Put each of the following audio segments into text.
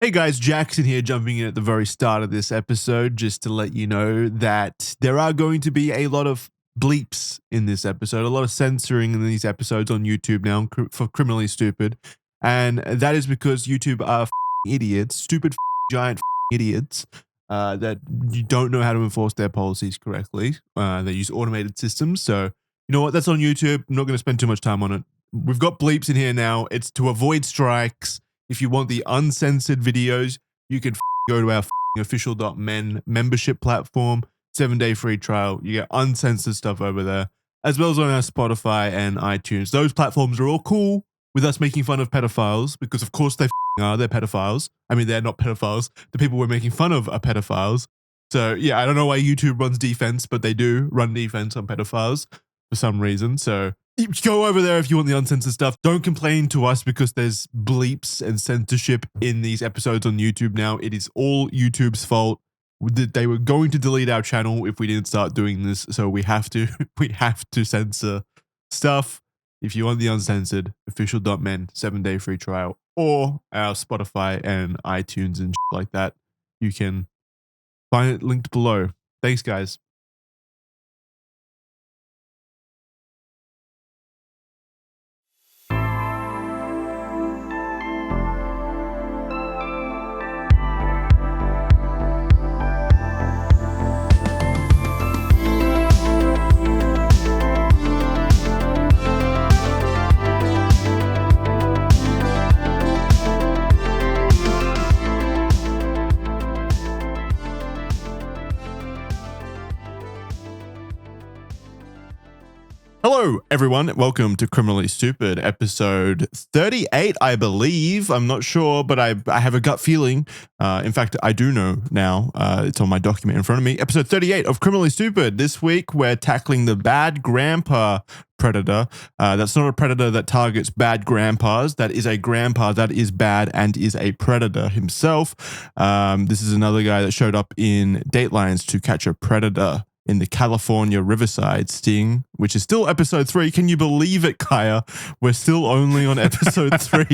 Hey guys, Jackson here, jumping in at the very start of this episode just to let you know that there are going to be a lot of bleeps in this episode, a lot of censoring in these episodes on YouTube now for Criminally Stupid. And that is because YouTube are idiots, stupid giant idiots that you don't know how to enforce their policies correctly. They use automated systems. So, you know what? That's on YouTube. I'm not going to spend too much time on it. We've got bleeps in here now. It's to avoid strikes. If you want the uncensored videos, you can go to our official.men membership platform, 7-day free trial. You get uncensored stuff over there, as well as on our Spotify and iTunes. Those platforms are all cool with us making fun of pedophiles, because of course they are. They're pedophiles. I mean, they're not pedophiles. The people we're making fun of are pedophiles. So yeah, I don't know why YouTube runs defense, but they do run defense on pedophiles for some reason. So go over there if you want the uncensored stuff. Don't complain to us because there's bleeps and censorship in these episodes on YouTube now. It is all YouTube's fault. They were going to delete our channel if we didn't start doing this, so we have to censor stuff. If you want the uncensored, official.men 7-day free trial, or our Spotify and iTunes and like that, you can find it linked below. Thanks, guys. Hello, everyone. Welcome to Criminally Stupid, episode 38, I believe. I'm not sure, but I have a gut feeling. In fact, I do know now. It's on my document in front of me. Episode 38 of Criminally Stupid. This week, we're tackling the bad grandpa predator. That's not a predator that targets bad grandpas. That is a grandpa that is bad and is a predator himself. This is another guy that showed up in Datelines to catch a predator in the California Riverside sting, which is still episode 3. Can you believe it, Kaya? We're still only on episode 3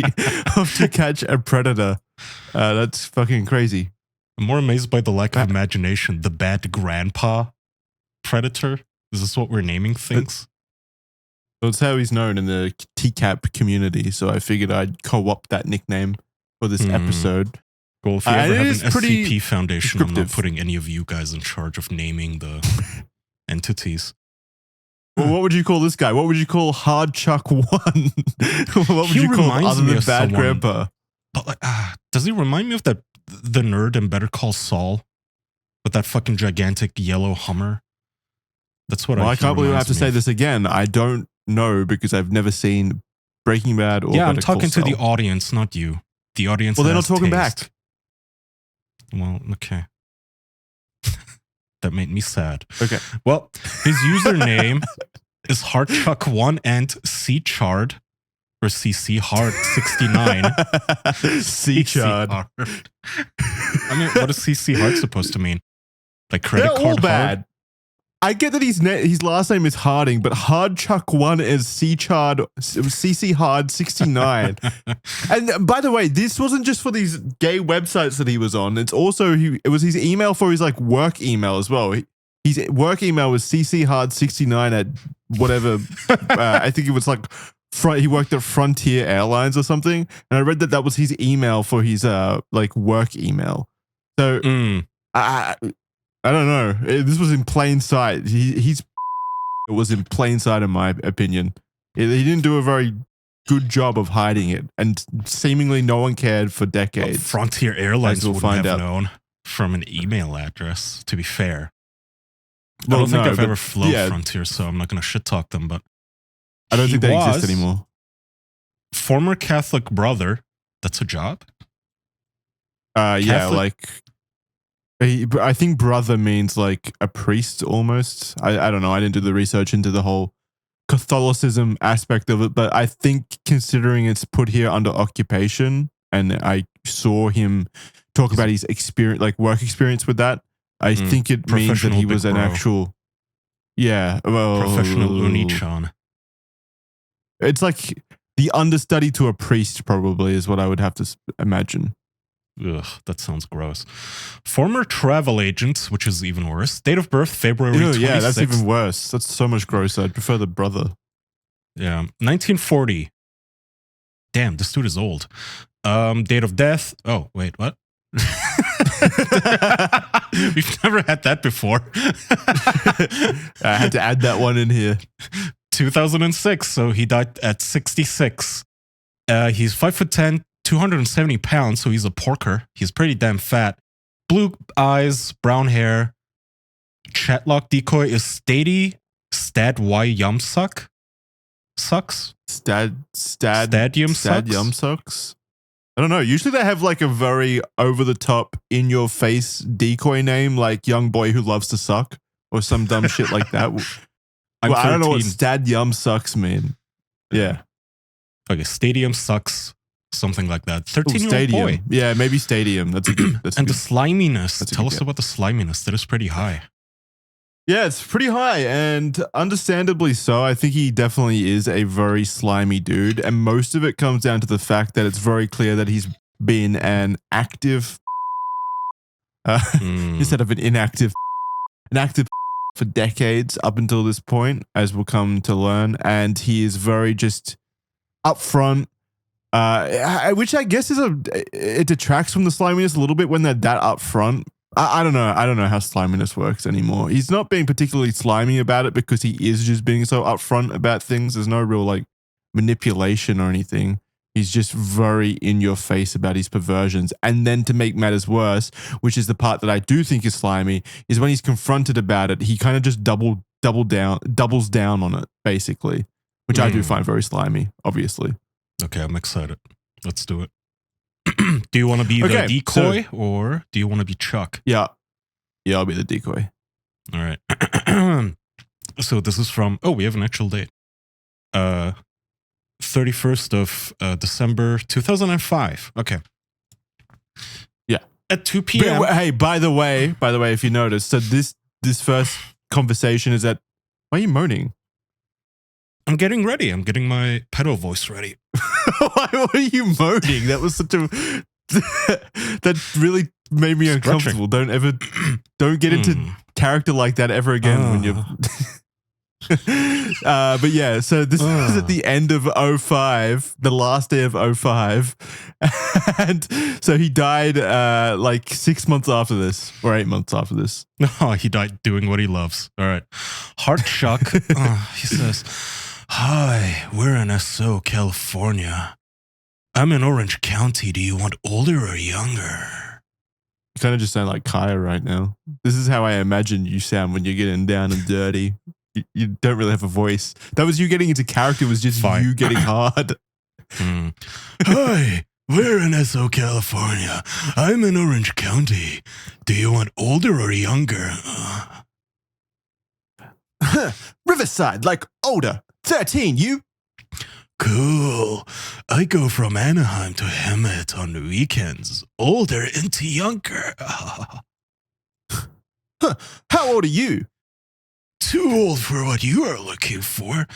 of To Catch a Predator. That's fucking crazy. I'm more amazed by the lack of imagination. The bad grandpa predator? Is this what we're naming things? That's how he's known in the TCAP community, so I figured I'd co-opt that nickname for this episode. Well, if you ever have an SCP Foundation, I'm not descriptive. putting any of you guys in charge of naming the entities. Well, what would you call this guy? What would you call Hard Chuck 1? What would you call him other than Bad Grandpa? But like, does he remind me of the nerd in Better Call Saul? With that fucking gigantic yellow Hummer? That's what I can't believe I have to say this again. I don't know because I've never seen Breaking Bad or Better Call Saul. Yeah, I'm talking to the audience, not you. The audience. Well, they're not talking back. Well, okay. That made me sad. Okay. Well, his username is HeartChuck1 and CChard or CC Hard 69. CChard. I mean, what is CC Hard supposed to mean? Like credit They're card all bad. hard? I get that his last name is Harding, but Hard Chuck 1 is CC Hard 69. And by the way, this wasn't just for these gay websites that he was on. It's also it was his email for his like work email as well. His work email was CC Hard 69 at whatever. I think it was like he worked at Frontier Airlines or something. And I read that was his email for his like work email. So I don't know. This was in plain sight. It was in plain sight, in my opinion. He didn't do a very good job of hiding it, and seemingly no one cared for decades. Well, Frontier Airlines would have known from an email address, to be fair. I don't think I've ever flown Frontier, so I'm not going to shit talk them, but I don't think they exist anymore. Former Catholic brother. That's a job? Yeah, like... I think brother means like a priest almost. I don't know. I didn't do the research into the whole Catholicism aspect of it, but I think considering it's put here under occupation, and I saw him talk about his experience, like work experience with that, I think it means that he was an actual, professional Unichan. It's like the understudy to a priest, probably, is what I would have to imagine. Ugh, that sounds gross. Former travel agent, which is even worse. Date of birth, February 26th. Yeah, that's even worse. That's so much grosser. I'd prefer the brother. Yeah, 1940. Damn, this dude is old. Date of death. Oh, wait, what? We've never had that before. I had to add that one in here. 2006, so he died at 66. He's 5'10", 270 pounds, so he's a porker. He's pretty damn fat. Blue eyes, brown hair. Chatlock decoy is Stad Y Yum Suck. Sucks? Stadium sucks? I don't know. Usually they have like a very over-the-top, in-your-face decoy name, like Young Boy Who Loves to Suck, or some dumb shit like that. Well, I don't know what Stadium sucks mean. Yeah. Okay, Stadium sucks. Something like that. 13-year-old boy. Yeah, maybe Stadium. That's a good. And the sliminess. Tell us about the sliminess. That is pretty high. Yeah, it's pretty high, and understandably so. I think he definitely is a very slimy dude, and most of it comes down to the fact that it's very clear that he's been an active, instead of an inactive, for decades up until this point, as we'll come to learn, and he is very just upfront. Which I guess it detracts from the sliminess a little bit when they're that upfront. I don't know. I don't know how sliminess works anymore. He's not being particularly slimy about it because he is just being so upfront about things. There's no real like manipulation or anything. He's just very in your face about his perversions. And then to make matters worse, which is the part that I do think is slimy, is when he's confronted about it, he kind of just doubles down on it, basically, which I do find very slimy, obviously. Okay, I'm excited. Let's do it. Do you want to be the decoy or do you want to be Chuck? Yeah, I'll be the decoy. All right. So this is from, we have an actual date. 31st of December 2005. Okay. Yeah. At 2 p.m. But, hey, by the way, if you noticed, so this first conversation is at, why are you moaning? I'm getting ready. I'm getting my pedo voice ready. Why were you moaning? That was such a... that really made me uncomfortable. Don't get into character like that ever again when you're... But yeah, so this is at the end of 05, the last day of 05. And so he died like 6 months after this, or 8 months after this. Oh, he died doing what he loves. All right. Heart Chuck, he says... Hi, we're in SO, California. I'm in Orange County. Do you want older or younger? You kind of just sound like Kaya right now. This is how I imagine you sound when you're getting down and dirty. You don't really have a voice. That was you getting into character, was just you getting hard. Hi, we're in SO, California. I'm in Orange County. Do you want older or younger? Riverside, like older. 13, you? Cool. I go from Anaheim to Hemet on the weekends. Older into younger. How old are you? Too old for what you are looking for.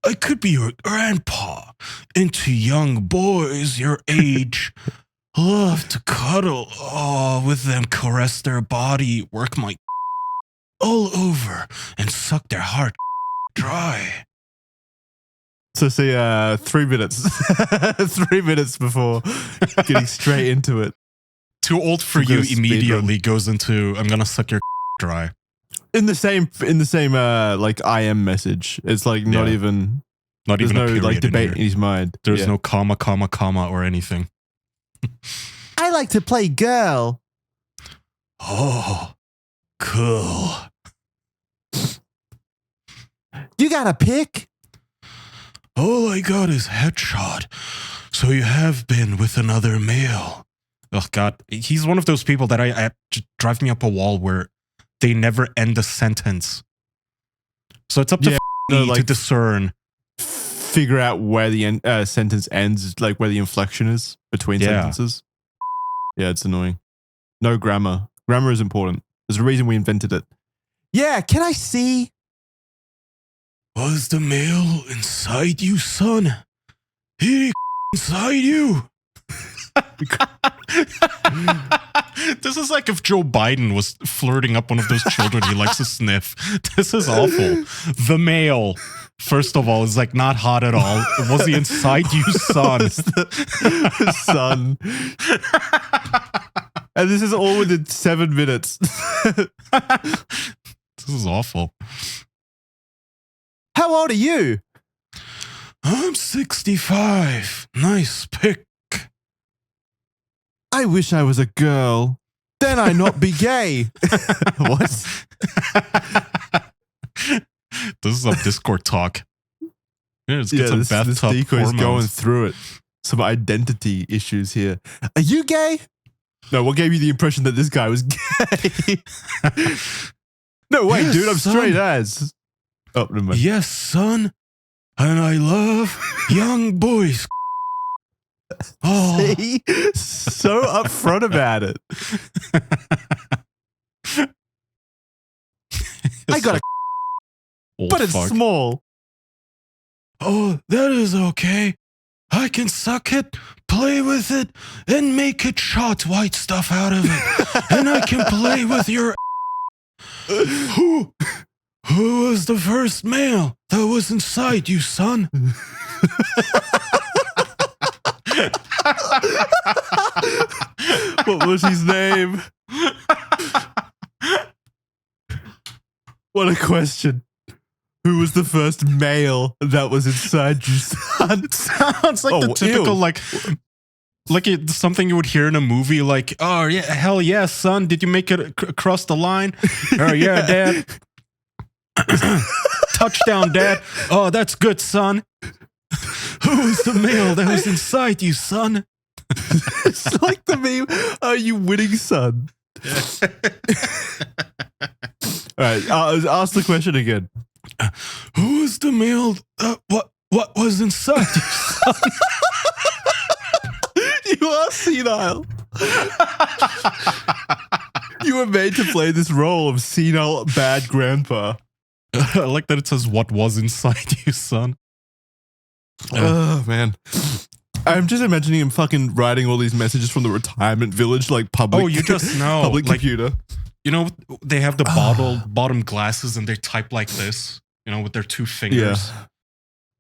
I could be your grandpa. Into young boys your age. Love to cuddle. With them, caress their body, work my all over, and suck their heart dry. So see, 3 minutes, 3 minutes before getting straight into it. Too old for you immediately goes into, I'm going to suck your dry. In the same like IM message. It's like not even a period like debate in his mind. There's no comma or anything. I like to play girl. Oh, cool. You got a pic? All I got is headshot. So you have been with another male. Oh, God. He's one of those people that I drive me up a wall where they never end a sentence. So it's up to me to discern. Figure out where the sentence ends, like where the inflection is between sentences. Yeah, it's annoying. No grammar. Grammar is important. There's a reason we invented it. Yeah, can I see? Was the male inside you, son? He inside you. This is like if Joe Biden was flirting up one of those children he likes to sniff. This is awful. The male, first of all, is like not hot at all. Was he inside you, son? Son. And this is all within 7 minutes. This is awful. How old are you? I'm 65. Nice pick. I wish I was a girl. Then I not be gay. What? This is some Discord talk. Yeah, let's get some this bathtub decoy's hormones. going through it. Some identity issues here. Are you gay? No, what gave you the impression that this guy was gay? No, wait, Yes, dude, I'm son. straight as. Oh, never mind. Yes, son. And I love young boys. Oh, See? So upfront about it. I got a, old but it's fuck. small. Oh, that is okay. I can suck it, play with it, and make it shot white stuff out of it. And I can play with your. Who was the first male that was inside you, son? What was his name? What a question. Who was the first male that was inside you, son? Sounds like the typical it's something you would hear in a movie, like, oh yeah, hell yeah, son, did you make it across the line? Oh yeah, dad. Touchdown, dad. Oh, that's good, son. Who was the male that was inside you, son? It's like the meme, are you winning, son? All right, ask the question again. Who was the male? What was inside you, son? You are senile. You were made to play this role of senile bad grandpa. I like that it says what was inside you, son. Oh, man. I'm just imagining him fucking writing all these messages from the retirement village, like public. Oh, you just know. Public Like, computer. you know, they have the bottom glasses and they type like this, you know, with their 2 fingers. Yeah.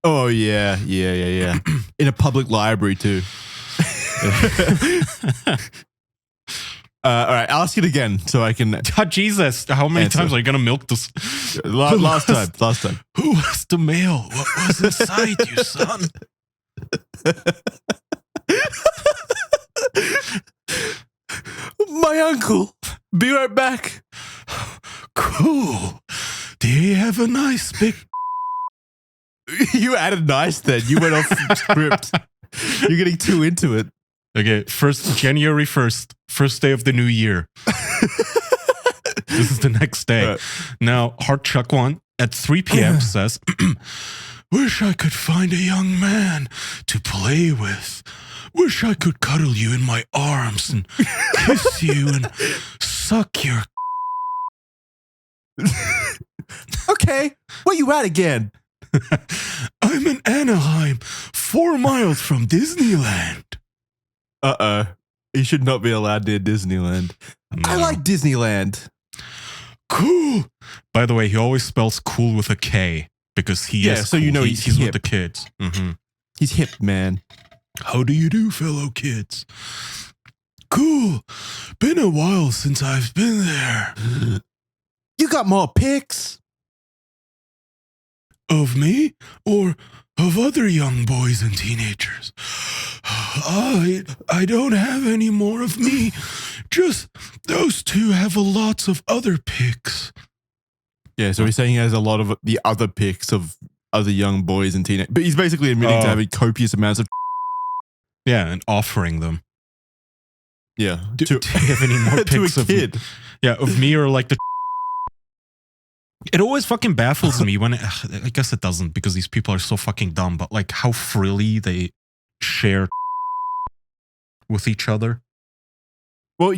Oh, yeah. In a public library, too. All right, ask it again so I can. Oh, Jesus, how many Answer. times are you gonna milk this? Last time. Who was the male? What was inside you, son? My uncle. Be right back. Cool. Do you have a nice big? You added nice then. You went off script. You're getting too into it. Okay, January 1st, first day of the new year. This is the next day. Right. Now, Heart Chuck One at 3 p.m. says, wish I could find a young man to play with. Wish I could cuddle you in my arms and kiss you and suck your. Okay, where you at again? I'm in Anaheim, 4 miles from Disneyland. You should not be allowed near Disneyland. I No. like Disneyland. Cool. By the way, he always spells cool with a K because he is so you cool. know he's he's with hip. the kids. Mhm. He's hip, man. How do you do, fellow kids? Cool. Been a while since I've been there. You got more pics? Of me or of other young boys and teenagers? I don't have any more of me. Just those 2 have lots of other pics. Yeah, so he's saying he has a lot of the other pics of other young boys and teenagers. But he's basically admitting to Oh. having copious amounts of. Yeah, and offering them. Yeah. Do you have any more to pics a of kid. me? Yeah, of me or like the. It always fucking baffles me when I guess it doesn't because these people are so fucking dumb, but like how freely they share with each other. Well,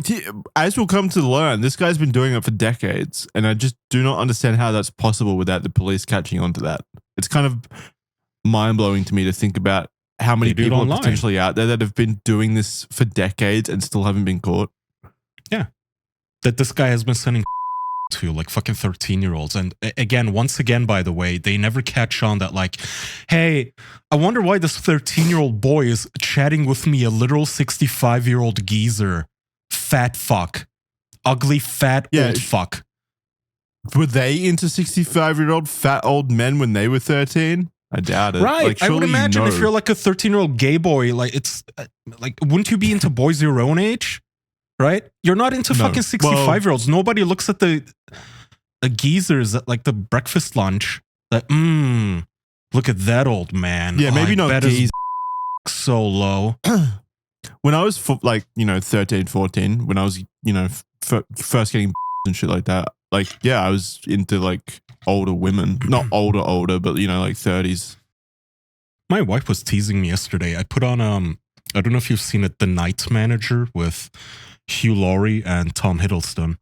as we'll come to learn, this guy's been doing it for decades, and I just do not understand how that's possible without the police catching on to that. It's kind of mind-blowing to me to think about how many They do it people are online. potentially out there that have been doing this for decades and still haven't been caught. That this guy has been sending to like fucking 13-year-olds. And again, once again, by the way, they never catch on that like, hey, I wonder why this 13-year-old boy is chatting with me, a literal 65-year-old geezer, fat fuck, ugly fat old fuck. Were they into 65-year-old fat old men when they were 13? I doubt it. Right. Like, I would imagine if you know. you're like a 13-year-old gay boy, like it's like, wouldn't you be into boys your own age? Right? You're not into fucking 65-year-olds. Nobody looks at the geezers at like the breakfast lunch. Like, look at that old man. Yeah, maybe not geezers. So low. When I was like, 13, 14, when I was, first getting and shit like that, like, yeah, I was into like older women. Not older, but, like 30s. My wife was teasing me yesterday. I put on, I don't know if you've seen it, The Night Manager with Hugh Laurie and Tom Hiddleston,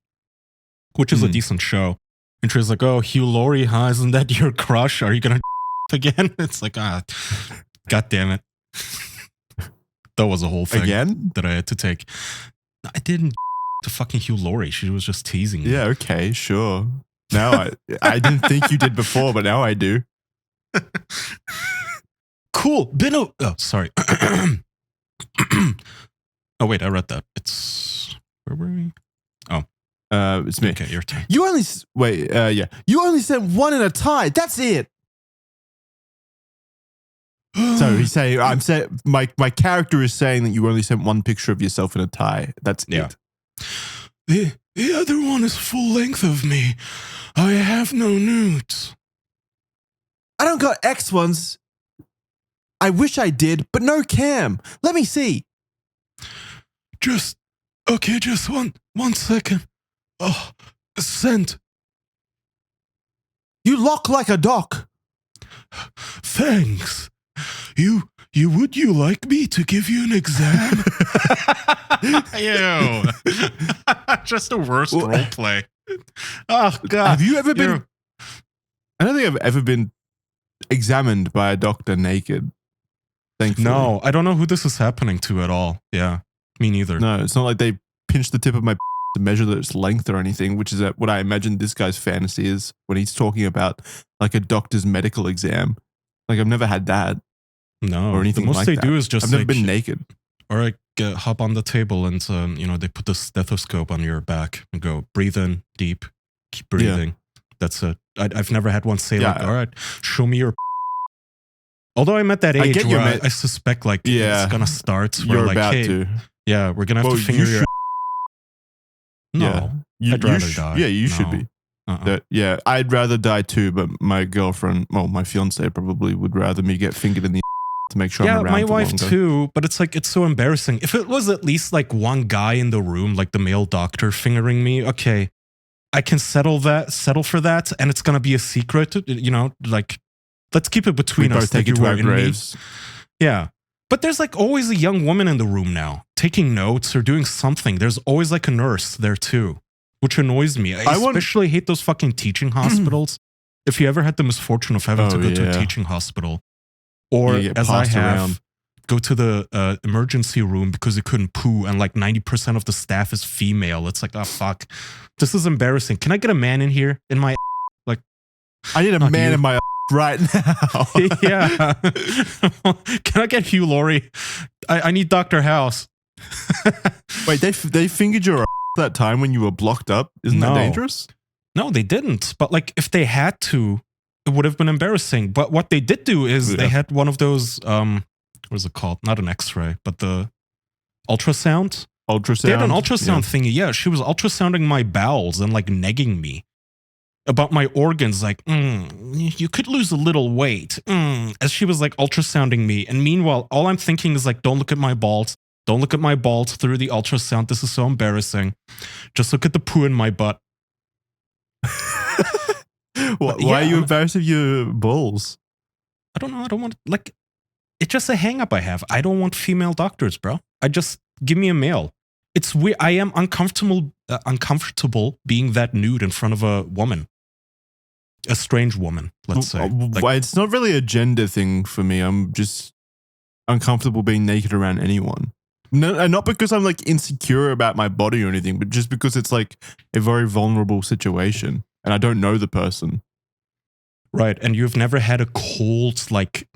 which is a decent show. And she was like, oh, Hugh Laurie, huh? Isn't that your crush? Are you going to again? It's like, God damn it. That was a whole thing again that I had to take. I didn't to fucking Hugh Laurie. She was just teasing me. Yeah, okay, sure. Now I didn't think you did before, but now I do. Cool. Oh, sorry. Oh, wait, I read that. It's, where were we? Oh. It's me. Okay, your turn. You only, yeah. You only sent one in a tie. That's it. So he's saying, my character is saying that you only sent one picture of yourself in a tie. That's it. The other one is full length of me. I have no nudes. I don't got X ones. I wish I did, but no cam. Let me see. Just one second. Oh, sent. You lock like a dock. Thanks. Would you like me to give you an exam? Ew. Just the worst role play. Oh, God. Have you ever been... I don't think I've ever been examined by a doctor naked. Thankfully. No, I don't know who this is happening to at all. Yeah, me neither. No, it's not like they pinch the tip of my to measure its length or anything, which is what I imagine this guy's fantasy is when he's talking about like a doctor's medical exam. Like, I've never had that. No, or anything the most like they that. do is just I've never been naked. Or like hop on the table and they put the stethoscope on your back and go, breathe in deep, keep breathing. Yeah. That's it. I've never had one say like, all right, show me your. Although I'm at that age where I suspect like it's gonna start. Where You're like, about hey, to. Yeah, we're gonna have to finger your. No, I'd rather die. Yeah, you should be. Yeah, I'd rather die too, but my girlfriend, my fiance probably would rather me get fingered in the to make sure I'm around. Yeah, my wife longer. too, but it's like, it's so embarrassing. If it was at least like one guy in the room, like the male doctor fingering me, okay, I can settle for that, and it's gonna be a secret, like, let's keep it between us. Take it to our graves. Yeah. But there's like always a young woman in the room now, taking notes or doing something. There's always like a nurse there too, which annoys me. I especially hate those fucking teaching hospitals. If you ever had the misfortune of having to go to a teaching hospital, or as I have, go to the emergency room because you couldn't poo and like 90% of the staff is female. It's like, oh, fuck. This is embarrassing. Can I get a man in here in my, like, I need a man in my right now. Yeah. Can I get Hugh Laurie? I need Dr. House. Wait, they fingered your that time when you were blocked up? Isn't that dangerous? No, they didn't. But like, if they had to, it would have been embarrassing. But what they did do is they had one of those, what is it called? Not an X-ray, but the ultrasound. They had an ultrasound thingy. Yeah, she was ultrasounding my bowels and like negging me about my organs, like, you could lose a little weight, as she was like ultrasounding me. And meanwhile, all I'm thinking is like, don't look at my balls. Don't look at my balls through the ultrasound. This is so embarrassing. Just look at the poo in my butt. Why are you embarrassed of your balls? I don't know. I don't want, like, it's just a hang up I have. I don't want female doctors, bro. Give me a male. It's weird. I am uncomfortable being that nude in front of a woman. A strange woman, let's say. It's not really a gender thing for me. uncomfortable being naked around anyone. No, and not because I'm like insecure about my body or anything, but just because it's like a very vulnerable situation and I don't know the person. Right. And you've never had a cold, like,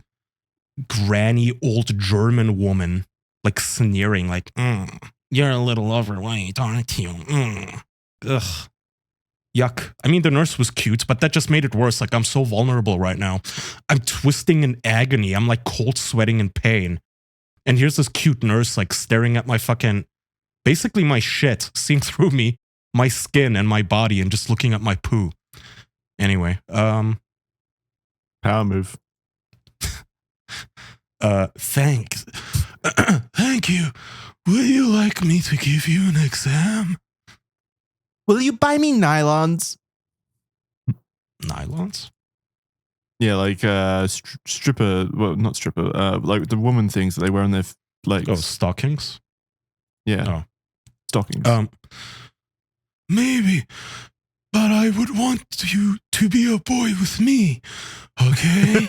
granny old German woman, like, sneering, like, you're a little overweight, aren't you? Ugh. Yuck. I mean, the nurse was cute, but that just made it worse. Like, I'm so vulnerable right now. I'm twisting in agony. I'm like cold sweating in pain. And here's this cute nurse, like, staring at my fucking, basically my shit, seeing through me, my skin and my body, and just looking at my poo. Anyway, Power move. Thanks. Thank you. Would you like me to give you an exam? Will you buy me nylons? Nylons? Yeah, like stripper. Well, not stripper. Like the woman things that they wear on their legs. Oh, stockings? Yeah. Oh. Stockings. Maybe, but I would want you to be a boy with me, okay?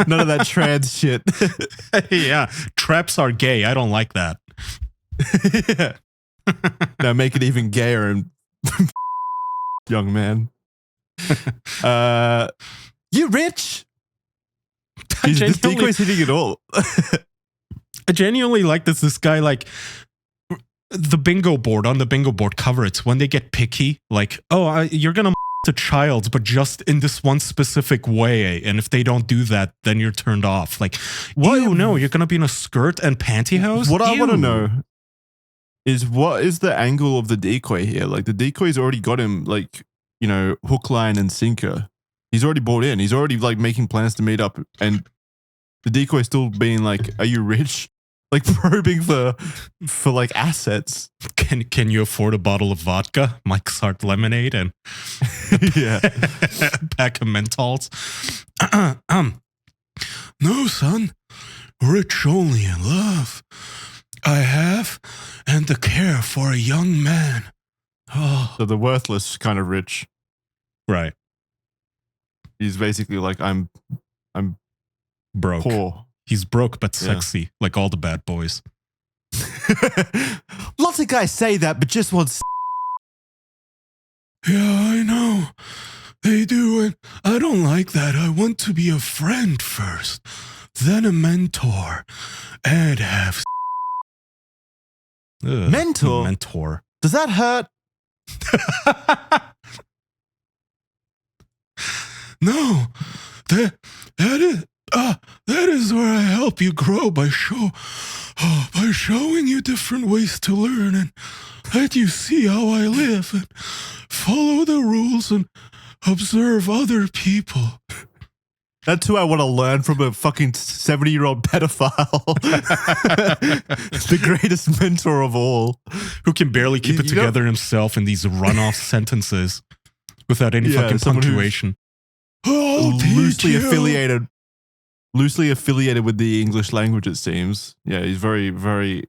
None of that trans shit. Yeah, traps are gay. I don't like that. Yeah. Now make it even gayer and young man. You rich? This decoy's hitting it all. I genuinely like this guy, like, the bingo board, on the bingo board, cover it when they get picky, like, oh, you're gonna a child, but just in this one specific way, and if they don't do that, then you're turned off. Like, what? Ew, no, you're gonna be in a skirt and pantyhose? What I want to know is what is the angle of the decoy here? Like, the decoy's already got him, like, you know, hook, line, and sinker. He's already bought in. He's already, like, making plans to meet up, and the decoy's still being like, are you rich? Like, probing for like assets. Can you afford a bottle of vodka, Mike's Hard Lemonade, and yeah, a pack of Menthols? No, son. Rich only in love. I have, and the care for a young man. Oh. So the worthless kind of rich. Right. He's basically like, I'm broke. Poor. He's broke but sexy, like all the bad boys. Lots of guys say that, but just want. Yeah, I know. They do, and I don't like that. I want to be a friend first, then a mentor, and have. Mentor? Mentor. Does that hurt? No, that is where I help you grow by showing you different ways to learn and let you see how I live and follow the rules and observe other people. That's who I want to learn from, a fucking 70-year-old pedophile. The greatest mentor of all. Who can barely keep it together himself in these run-off sentences without any fucking punctuation. Loosely affiliated with the English language, it seems. Yeah, he's very, very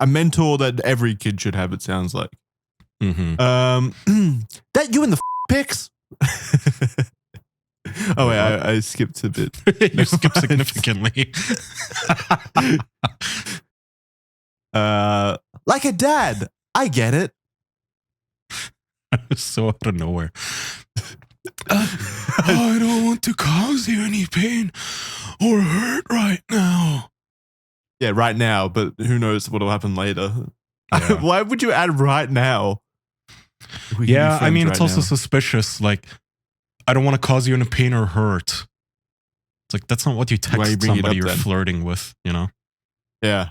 a mentor that every kid should have, it sounds like. Mm-hmm. That you in the pics? Oh wait, I skipped a bit. You skipped significantly. Like a dad. I get it. So out of nowhere. I don't want to cause you any pain or hurt right now. Yeah, right now, but who knows what'll happen later. Yeah. Why would you add right now? Yeah, I mean, it's also suspicious. Like, I don't want to cause you any pain or hurt. It's like, that's not what you text somebody you're flirting with, you know? Yeah.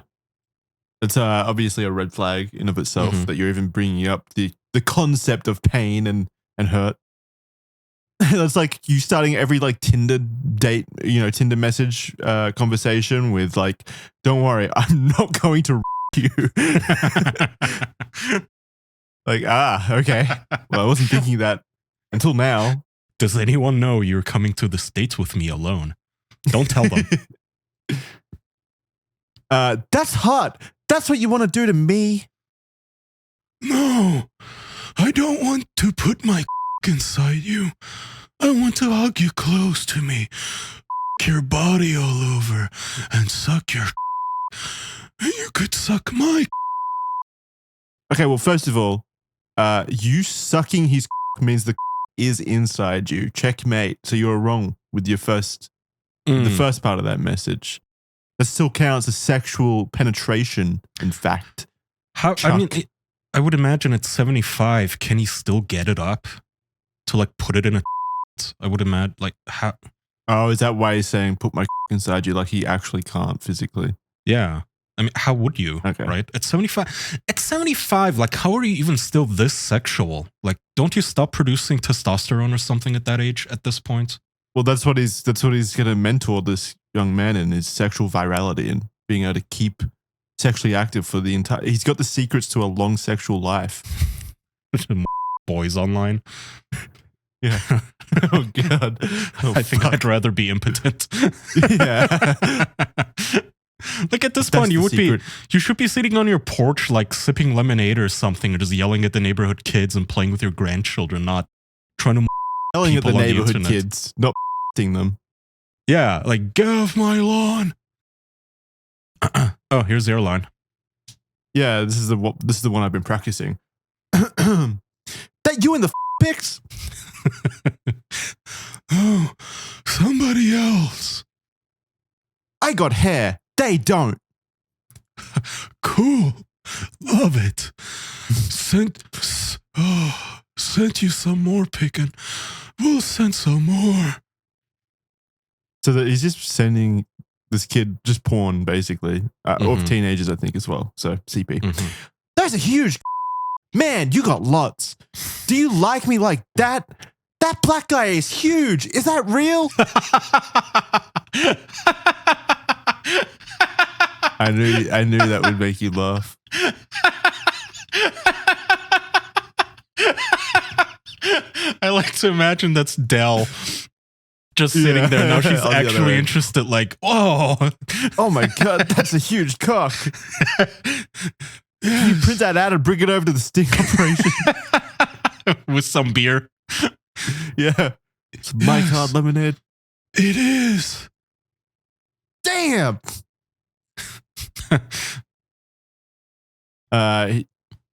It's obviously a red flag in of itself that you're even bringing up the concept of pain and hurt. That's like you starting every like Tinder date, you know, Tinder message conversation with like, don't worry, I'm not going to you. Like, okay. Well, I wasn't thinking that until now. Does anyone know you're coming to the States with me alone? Don't tell them. That's hot. That's what you want to do to me. No, I don't want to put my inside you. I want to hug you close to me. your body all over and suck your and you could suck my Okay, well, first of all, you sucking his means the is inside you. Checkmate. So you're wrong with your the first part of that message. That still counts as sexual penetration, in fact. How? Chuck. I mean, I would imagine at 75, can he still get it up to like put it in a? I would imagine like how. Oh, is that why he's saying put my inside you? Like he actually can't physically. Yeah. I mean, how would you? Okay. Right? At 75, like, how are you even still this sexual? Like, don't you stop producing testosterone or something at that age? At this point? Well, that's what he's gonna mentor this young man in, is sexual virality and being able to keep sexually active for the entire. He's got the secrets to a long sexual life. Boys online. Yeah. Oh god. Oh, I think I'd rather be impotent. Yeah. Like at this point, you should be sitting on your porch, like sipping lemonade or something, and just yelling at the neighborhood kids and playing with your grandchildren, not trying to yelling at the people on the neighborhood internet. kids, not them. Yeah, like get off my lawn. Oh, here's their line. Yeah, this is the one I've been practicing. That you in the pics? Oh, somebody else. I got hair. They don't. Cool. Love it. Sent you some more picking. We'll send some more. So that he's just sending this kid just porn, basically, of teenagers, I think, as well. So CP. Mm-hmm. That's a huge man. You got lots. Do you like me like that? That black guy is huge. Is that real? I knew that would make you laugh. I like to imagine that's Dell just sitting there. Now she's actually interested, like, oh my god, that's a huge cock. Can you print that out and bring it over to the sting operation? With some beer. Yeah. Some My Card lemonade. It is. Damn.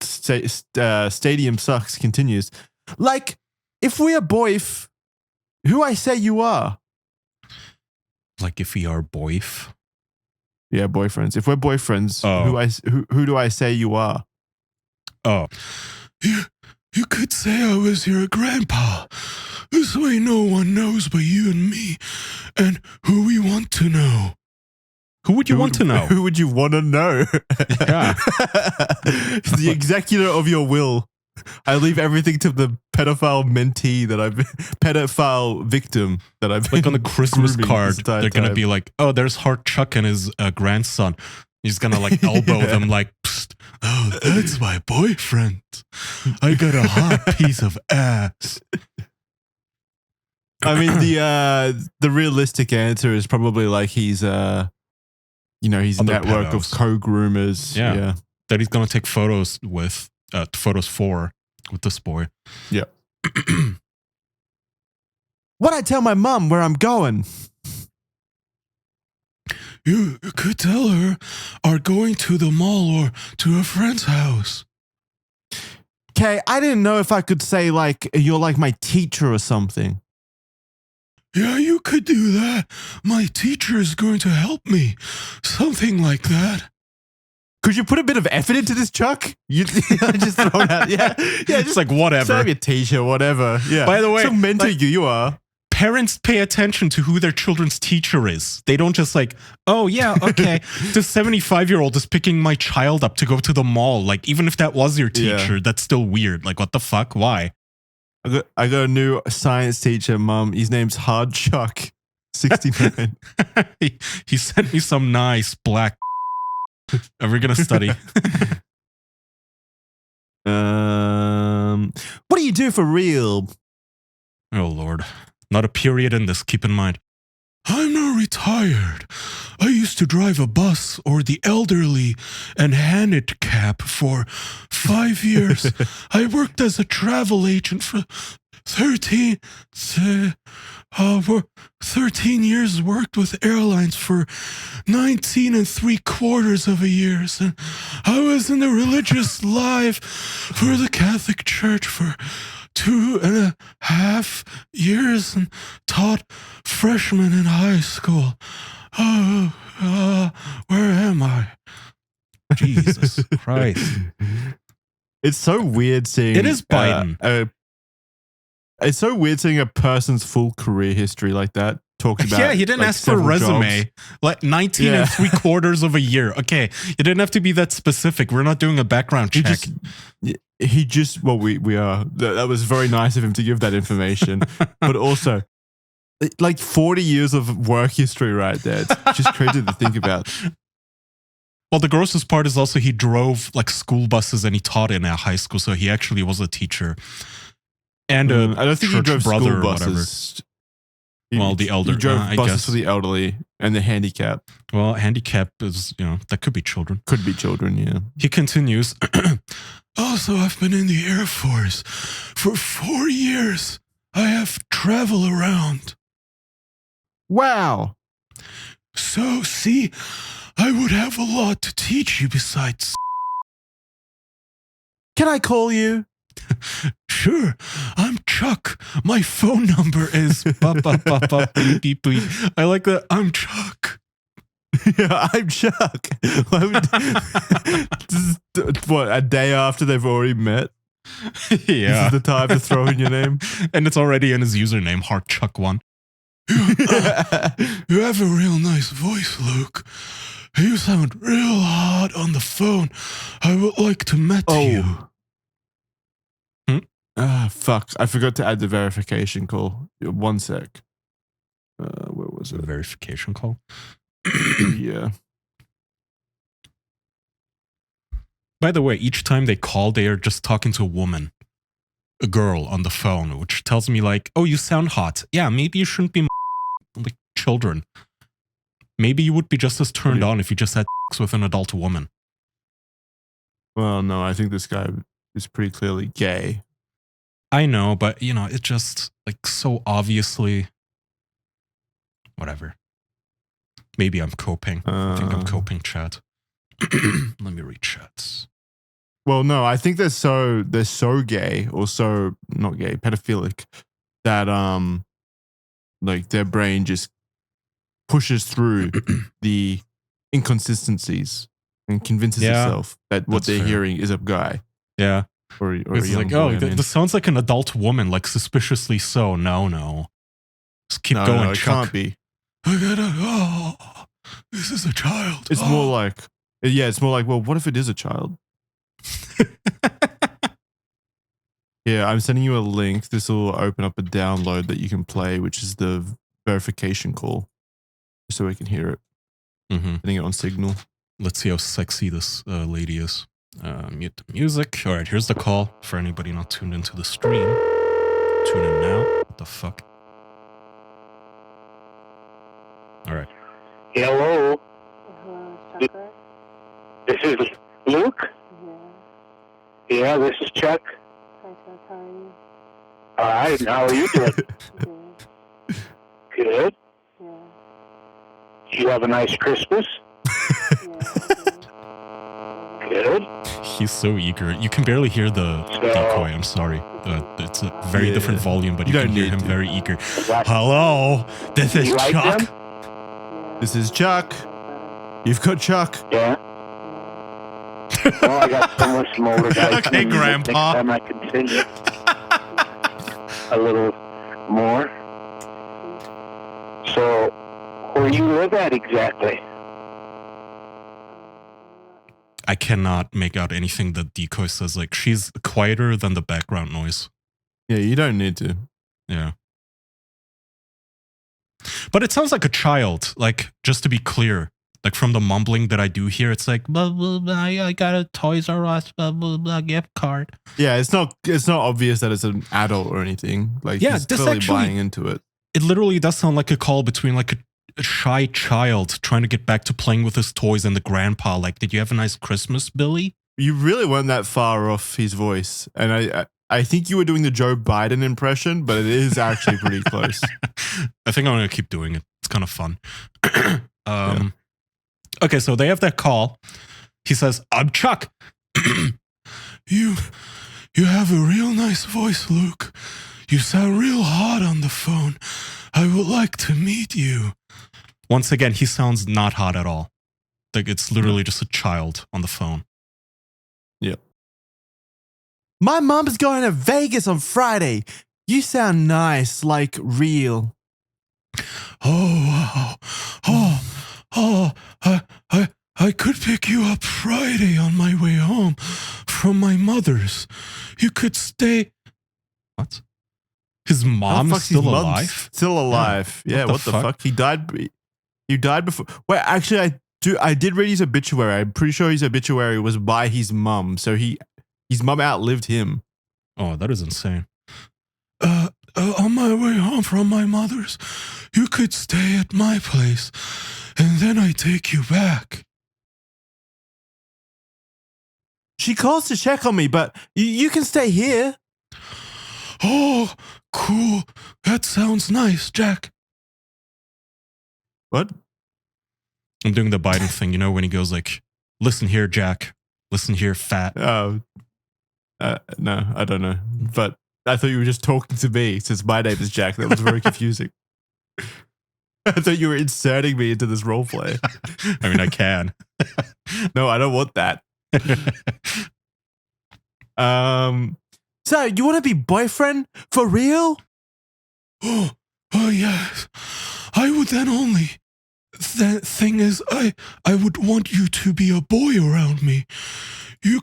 Stadium Sucks continues. Like, if we are boyf, who I say you are? Like if we are boyf? Yeah, boyfriends. If we're boyfriends, who do I say you are? Oh. You could say I was your grandpa. This way no one knows but you and me, and who we want to know. Who would you want to know? Who would you want to know? Yeah. The executor of your will. I leave everything to the pedophile victim that I've like on the Christmas card. They're going to be like, oh, there's Hart Chuck and his grandson. He's going to like elbow them like, psst, oh, that's my boyfriend. I got a hot piece of ass. I mean, the realistic answer is probably like he's his Other network pedos. of co-groomers. Yeah. That he's going to take photos with, photos for with this boy. Yeah. What'd I tell my mom where I'm going? You could tell her are going to the mall or to a friend's house. Okay, I didn't know if I could say like you're like my teacher or something. Yeah, you could do that. My teacher is going to help me. Something like that. Could you put a bit of effort into this, Chuck? You just throw it out. Yeah, just like whatever. Say your teacher, whatever. Yeah. By the way, so mentor you are. Parents pay attention to who their children's teacher is. They don't just like, oh yeah, okay. The 75-year-old is picking my child up to go to the mall. Like, even if that was your teacher, that's still weird. Like, what the fuck? Why? I got a new science teacher, Mum. His name's Hard Chuck, 69. he sent me some nice black. Are we gonna study? What do you do for real? Oh Lord. Not a period in this, keep in mind. I'm not retired. I used to drive a bus or the elderly and handicapped for 5 years. I worked as a travel agent for 13 years, worked with airlines for 19 3/4 of a years, and I was in the religious life for the Catholic Church for 2.5 years and taught freshmen in high school. Where am I? Jesus Christ. It's so weird seeing. It is Biden. It's so weird seeing a person's full career history like that. Talked about. Yeah, he didn't ask for a resume. Jobs. Like 19 3/4 of a year. Okay, you didn't have to be that specific. We're not doing a background check. He just well, we are. That was very nice of him to give that information, but also like 40 years of work history right there. It's just crazy to think about. Well, the grossest part is also he drove like school buses and he taught in a high school, so he actually was a teacher. And I don't think he drove brother school buses. Well, the elder. He drove I buses guess. for the elderly and the handicapped. Well, handicap is, that could be children. Could be children, yeah. He continues. Also, I've been in the Air Force for 4 years. I have travel around. Wow. So, see, I would have a lot to teach you besides. Can I call you? Sure, I'm Chuck. My phone number is beep, beep, beep. I like that. I'm Chuck. Yeah, I'm Chuck. What, a day after they've already met? Yeah. This is the time to throw in your name. And it's already in his username, HeartChuck1. You have a real nice voice, Luke. You sound real hot on the phone. I would like to meet you. Fuck. I forgot to add the verification call. 1 sec. Where was it? The verification call? Yeah. By the way, each time they call, they are just talking to a woman, a girl on the phone, which tells me like, oh, you sound hot. Yeah, maybe you shouldn't be like children. Maybe you would be just as turned on if you just had sex with an adult woman. Well, no, I think this guy is pretty clearly gay. I know, but it's just like so obviously. Whatever. Maybe I'm coping. I think I'm coping, chat. Let me read chats. Well, no, I think they're so gay or so not gay, pedophilic that like their brain just pushes through the inconsistencies and convinces itself that what they're hearing is a guy. Yeah. Or a it's young like, boy, this sounds like an adult woman, like suspiciously so. No. Just keep going, it Chuck. can't be. This is a child. It's more like, well, what if it is a child? Yeah, I'm sending you a link. This will open up a download that you can play, which is the verification call, so we can hear it. Putting it on Signal. Let's see how sexy this lady is. Mute the music. All right, here's the call for anybody not tuned into the stream. Tune in now. What the fuck? All right. Hello. This is Luke. Yeah, this is Chuck. Hi, Chuck. How are you? All right. How are you doing? Good. Good. Yeah. Did you have a nice Christmas? Yeah. Good. He's so eager. You can barely hear the decoy. I'm sorry. It's a very different volume, but you can hear him very eager. Hello, this is Chuck. This is Chuck. You've got Chuck. Yeah. Well, I got so much motor guys. Okay, Grandpa. Next time I can sing it a little more. So, where you live at exactly? I cannot make out anything that decoy says. Like, she's quieter than the background noise. Yeah, you don't need to. Yeah. But it sounds like a child, like, just to be clear. Like, from the mumbling that I do hear, it's like, blah, blah, blah, I got a Toys R Us, blah, blah, blah, gift card. Yeah, it's not obvious that it's an adult or anything. Like, he's clearly buying into it. It literally does sound like a call between, like, a shy child trying to get back to playing with his toys and the grandpa. Like, did you have a nice Christmas, Billy? You really weren't that far off his voice, and I think you were doing the Joe Biden impression, but it is actually pretty close. I think I'm gonna keep doing it. It's kind of fun. Okay, so they have that call. He says, "I'm Chuck." You have a real nice voice, Luke. You sound real hot on the phone. I would like to meet you. Once again, he sounds not hot at all. Like it's literally just a child on the phone. Yep. My mom's going to Vegas on Friday. You sound nice, like real. Oh, I could pick you up Friday on my way home from my mother's. You could stay. What? His mom's still alive? Still alive. Yeah, what the fuck? He died before. Wait, actually, I did read his obituary. I'm pretty sure his obituary was by his mum. So his mum outlived him. Oh, that is insane. On my way home from my mother's, you could stay at my place, and then I take you back. She calls to check on me, but you can stay here. Oh, cool. That sounds nice, Jack. What? I'm doing the Biden thing, when he goes like, "Listen here, Jack. Listen here, fat." Oh, no, I don't know. But I thought you were just talking to me since my name is Jack. That was very confusing. I thought you were inserting me into this role play. I mean, I can. No, I don't want that. So you want to be boyfriend for real? Oh, yes. I would then only. The thing is, I would want you to be a boy around me. You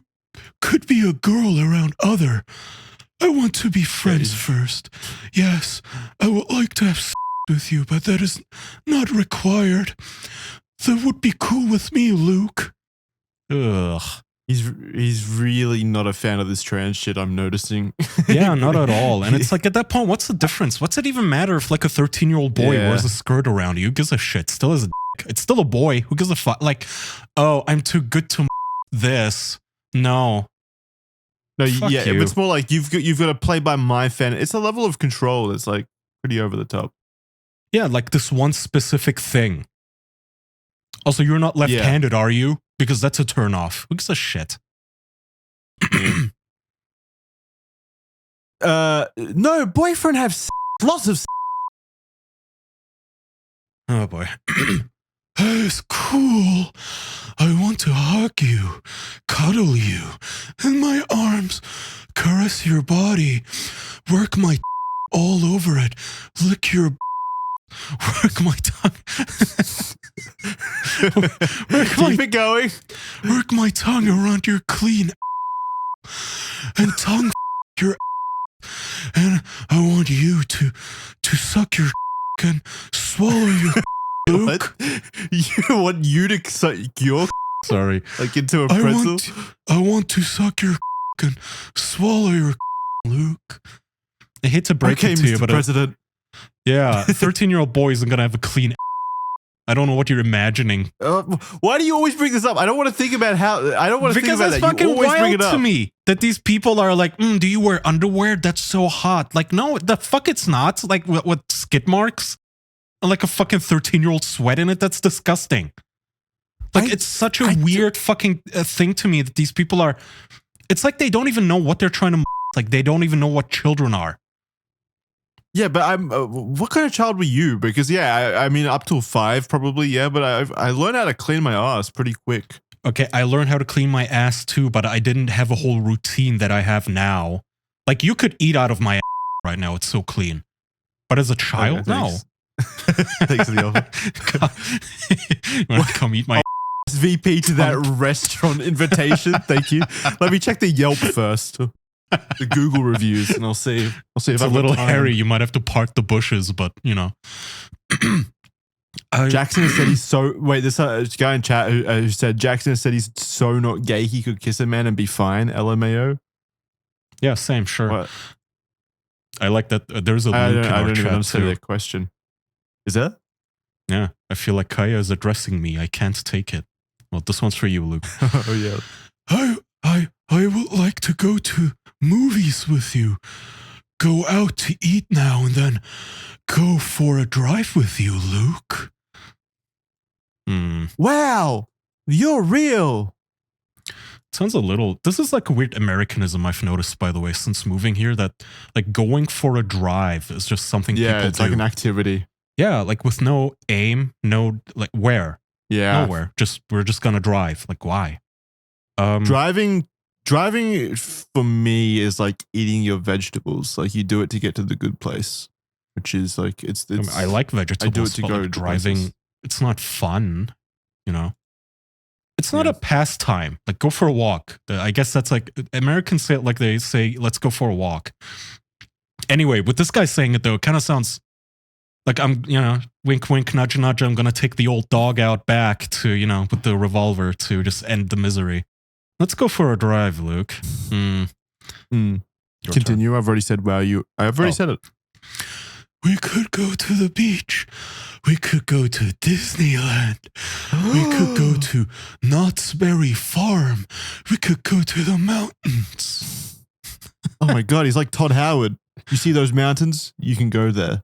could be a girl around other. I want to be friends first. Yes, I would like to have sex with you, but that is not required. That would be cool with me, Luke. Ugh. He's really not a fan of this trans shit, I'm noticing. Yeah, not at all. And it's like, at that point, what's the difference? What's it even matter if like a 13-year-old boy wears a skirt around you? Who gives a shit? Still is a dick. It's still a boy. Who gives a fuck? Like, oh, I'm too good to this. No. No, Fuck yeah, you. it's more like you've got to play by my fan. It's a level of control that's like pretty over the top. Yeah, like this one specific thing. Also, you're not left-handed, are you? Because that's a turn-off. Who gives a shit? No, boyfriend have lots of. Oh boy. It's cool. I want to hug you, cuddle you, in my arms, caress your body, work my all over it, lick your work my tongue. Keep it going. Work my tongue around your clean and tongue your and I want you to suck your and swallow your Luke. What? You want you to suck your sorry like into a pretzel? I want to suck your and swallow your Luke. I hate to break it to you, Mr. but President. yeah, a 13-year-old boy isn't gonna have a clean. I don't know what you're imagining. Why do you always bring this up? I don't want to think about how. I don't want to think about that. Fucking You always bring it wild up to me that these people are like, do you wear underwear? That's so hot. Like, no, the fuck it's not. Like, what skid marks? And like a fucking 13-year-old sweat in it? That's disgusting. Like, it's such a weird fucking thing to me that these people are. It's like they don't even know what they're trying to. Like, they don't even know what children are. Yeah, but I'm. What kind of child were you? Because I mean, up till 5 probably. Yeah, but I learned how to clean my ass pretty quick. Okay, I learned how to clean my ass too, but I didn't have a whole routine that I have now. Like, you could eat out of my ass right now; it's so clean. But as a child, no. Thanks for the offer. You want to come eat my VP to that restaurant invitation? Thank you. Let me check the Yelp first. The Google reviews, and I'll see if it's a little hairy. You might have to part the bushes, but you know. Jackson has said he's so. Wait, this guy in chat who said Jackson has said he's so not gay he could kiss a man and be fine. LMAO. Yeah, same. Sure. What? I like that. There's a Luke in our chat even understand too. that question. Is that? Yeah, I feel like Kaya is addressing me. I can't take it. Well, this one's for you, Luke. Oh yeah. I would like to go to movies with you. Go out to eat now and then go for a drive with you, Luke. Wow, you're real. Sounds a little. This is like a weird Americanism I've noticed, by the way, since moving here. That like going for a drive is just something Yeah, people it's do. like an activity. Yeah, like with no aim, no like where, Yeah, nowhere. Just we're just gonna drive. Like why? driving for me is like eating your vegetables. Like you do it to get to the good place, which is like it's. I, mean, I like vegetables, to but go like to driving, places. it's not fun. You know, it's not Yeah. a pastime. Like go for a walk. I guess that's like Americans say it like they say, "Let's go for a walk." Anyway, with this guy saying it though, it kind of sounds like I'm, wink, wink, nudge, nudge. I'm gonna take the old dog out back to, with the revolver to just end the misery. Let's go for a drive, Luke. Your turn. Continue. I've already said wow. I've already said it. We could go to the beach. We could go to Disneyland. We could go to Knott's Berry Farm. We could go to the mountains. Oh my god, he's like Todd Howard. You see those mountains? You can go there.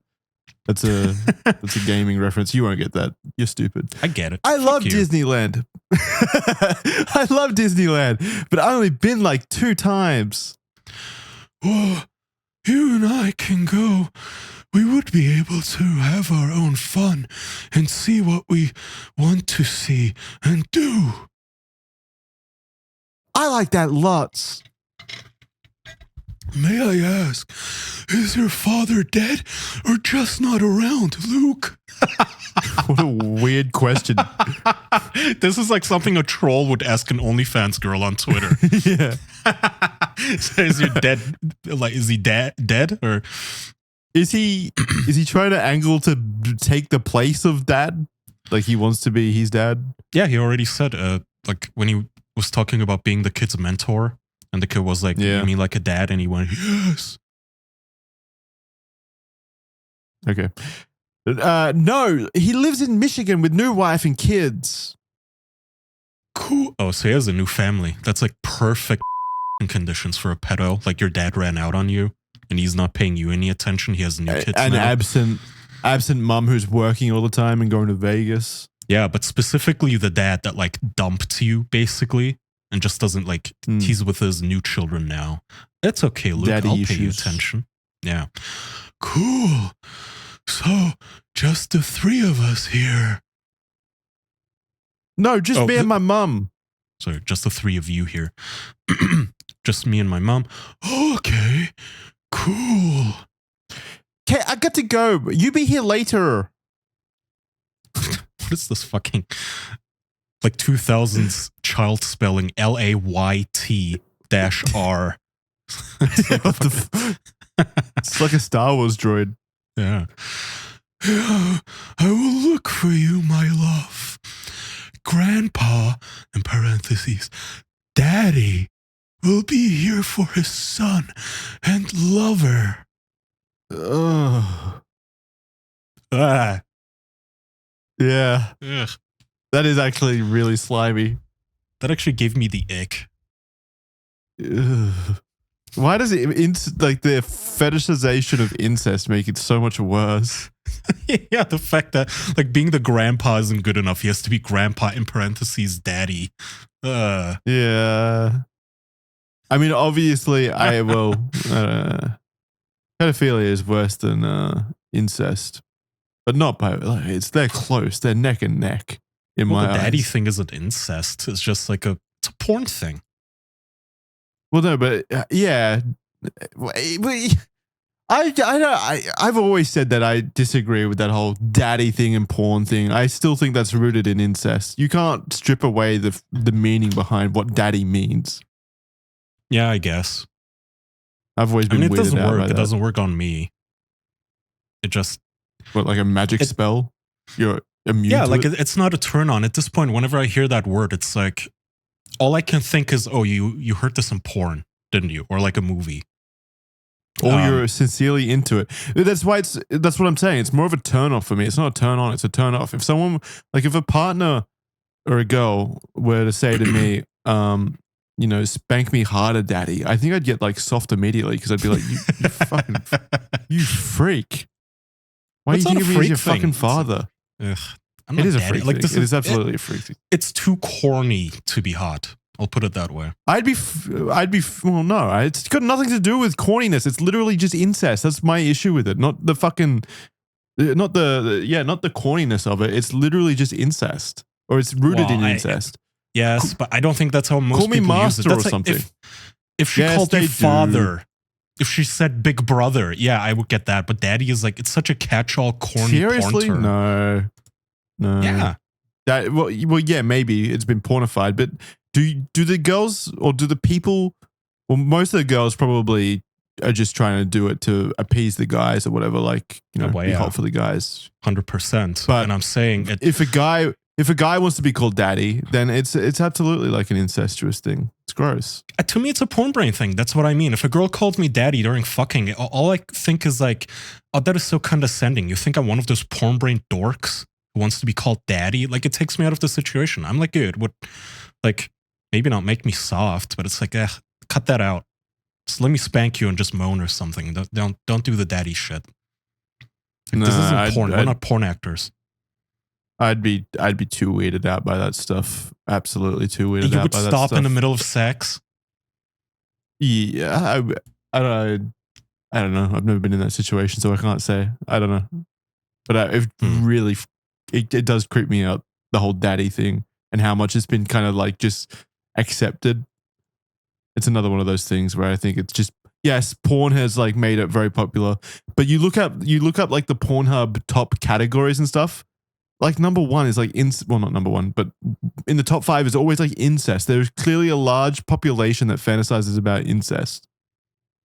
That's a gaming reference. You won't get that. You're stupid. I get it. I love you. Disneyland. I love Disneyland, but I've only been like 2 times. Oh, you and I can go. We would be able to have our own fun and see what we want to see and do. I like that lots. May I ask, is your father dead or just not around, Luke? What a weird question. This is like something a troll would ask an OnlyFans girl on Twitter. Yeah. So is your dead? Like, is he dead or Is he trying to angle to take the place of dad? Like he wants to be his dad? Yeah, he already said. Like when he was talking about being the kid's mentor, and the kid was like, Yeah. "You mean like a dad?" And he went, "Yes." Okay. No, he lives in Michigan with new wife and kids. Cool. Oh, so he has a new family. That's like perfect conditions for a pedo. Like your dad ran out on you, and he's not paying you any attention. He has new kids An now. absent mum who's working all the time and going to Vegas. Yeah, but specifically the dad that like dumped you basically and just doesn't like he's with his new children now. That's okay, Luke. Daddy I'll pay you issues. attention. Yeah. Cool. So just the 3 of us here. No, just Oh, me and my mum. Sorry, just the 3 of you here. Just me and my mom. Okay. Cool. Okay, I got to go. You be here later. What is this fucking like 2000s child spelling LAYT-R? What the it's like a Star Wars droid. Yeah. I will look for you, my love. Grandpa, in parentheses, Daddy, will be here for his son and lover. Ugh. Ah. Yeah, Ugh. that is actually really slimy. That actually gave me the ick. Ugh. Why does it like the fetishization of incest make it so much worse? Yeah, the fact that like being the grandpa isn't good enough. He has to be grandpa in parentheses daddy. Yeah. I mean, obviously, pedophilia is worse than incest, but not by like they're close. They're neck and neck in Well, my the daddy eyes. thing isn't incest. It's just like it's a porn thing. Well, no, but yeah, I've always said that I disagree with that whole daddy thing and porn thing. I still think that's rooted in incest. You can't strip away the meaning behind what daddy means. Yeah, I guess. I've always I been mean, it weirded doesn't out work. by It that. doesn't work on me. It just What, like a magic spell? You're immune yeah, to like it? it's not a turn on. At this point, whenever I hear that word, it's like all I can think is, oh, you heard this in porn, didn't you? Or like a movie. Or you're sincerely into it. That's what I'm saying. It's more of a turn off for me. It's not a turn on, it's a turn off. If someone, like if a partner or a girl were to say to me, spank me harder, daddy, I think I'd get like soft immediately because I'd be like, you fucking, you freak. Why That's do you not a think of me as freak your thing. fucking father? Ugh, I'm It not is a daddy. freak Like thing. this It is absolutely a freak thing. It's too corny to be hot. I'll put it that way. Well, no, it's got nothing to do with corniness. It's literally just incest. That's my issue with it. Not the fucking, not the corniness of it. It's literally just incest, or it's rooted in incest. Yes, but I don't think that's how most Call me people use it. master That's or like something. If she Yes, called they you do. father, if she said big brother, yeah, I would get that. But daddy is like, it's such a catch-all corny Seriously, porn term. no. Yeah. That well, yeah, maybe it's been pornified, but do the girls or do the people? Well, most of the girls probably are just trying to do it to appease the guys or whatever, like be hot for the guys. 100%. But and I'm saying if a guy wants to be called daddy, then it's absolutely like an incestuous thing. It's gross. To me, it's a porn brain thing. That's what I mean. If a girl called me daddy during fucking, all I think is like, oh, that is so condescending. You think I'm one of those porn brain dorks who wants to be called daddy? Like, it takes me out of the situation. I'm like, dude, what? Like, maybe not make me soft, but it's like, cut that out. Just let me spank you and just moan or something. Don't do the daddy shit. Like, this isn't porn. We're not porn actors. I'd be too weirded out by that stuff. Absolutely too weirded out by that stuff. You would stop in the middle of sex? Yeah, I don't know. I've never been in that situation, so I can't say. I don't know. But it really, it does creep me out, the whole daddy thing and how much it's been kind of like just accepted. It's another one of those things where I think it's just, yes, porn has like made it very popular, but you look up like the Pornhub top categories and stuff. Like number one is like well, not number one, but in the top 5 is always like incest. There's clearly a large population that fantasizes about incest.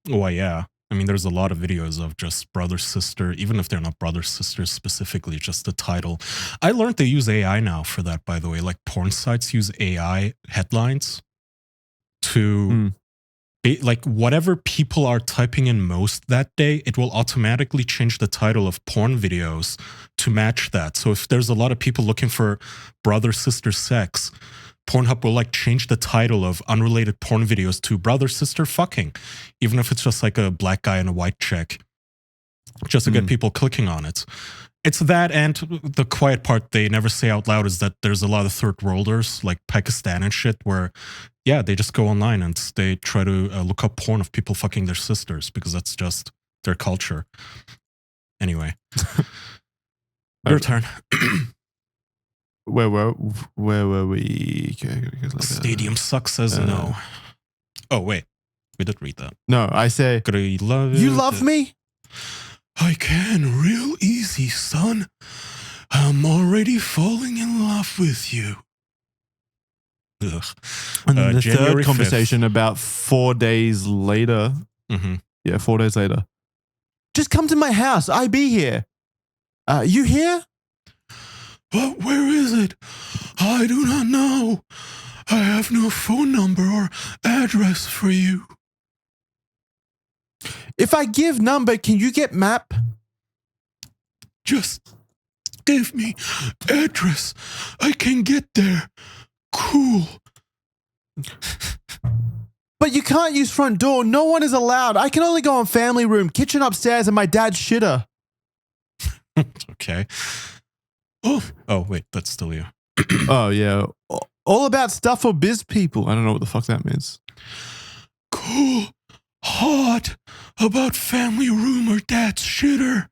Oh yeah. I mean, there's a lot of videos of just brother, sister, even if they're not brother, sisters specifically, just the title. I learned they use AI now for that, by the way. Like porn sites use AI headlines to like whatever people are typing in most that day, it will automatically change the title of porn videos to match that. So if there's a lot of people looking for brother, sister sex, Pornhub will like change the title of unrelated porn videos to brother, sister fucking, even if it's just like a black guy and a white chick, just to get people clicking on it. It's that, and the quiet part they never say out loud is that there's a lot of third worlders like Pakistan and shit where, yeah, they just go online and they try to look up porn of people fucking their sisters because that's just their culture. Anyway, your turn. Where were we? Stadium sucks says no. Oh wait, we did read that. No, I say you love me. I can real easy, son. I'm already falling in love with you. Ugh. And then the January third conversation 5th. about 4 days later. Yeah, 4 days later. Just come to my house. I be here. You here? But where is it? I do not know. I have no phone number or address for you. If I give number, can you get map? Just give me address. I can get there. Cool. But you can't use front door. No one is allowed. I can only go in family room, kitchen upstairs, and my dad's shitter. Okay. Oh, wait, that's still you. Oh, yeah. All about stuff for biz people. I don't know what the fuck that means. Cool. Hot. About family room or dad's shitter.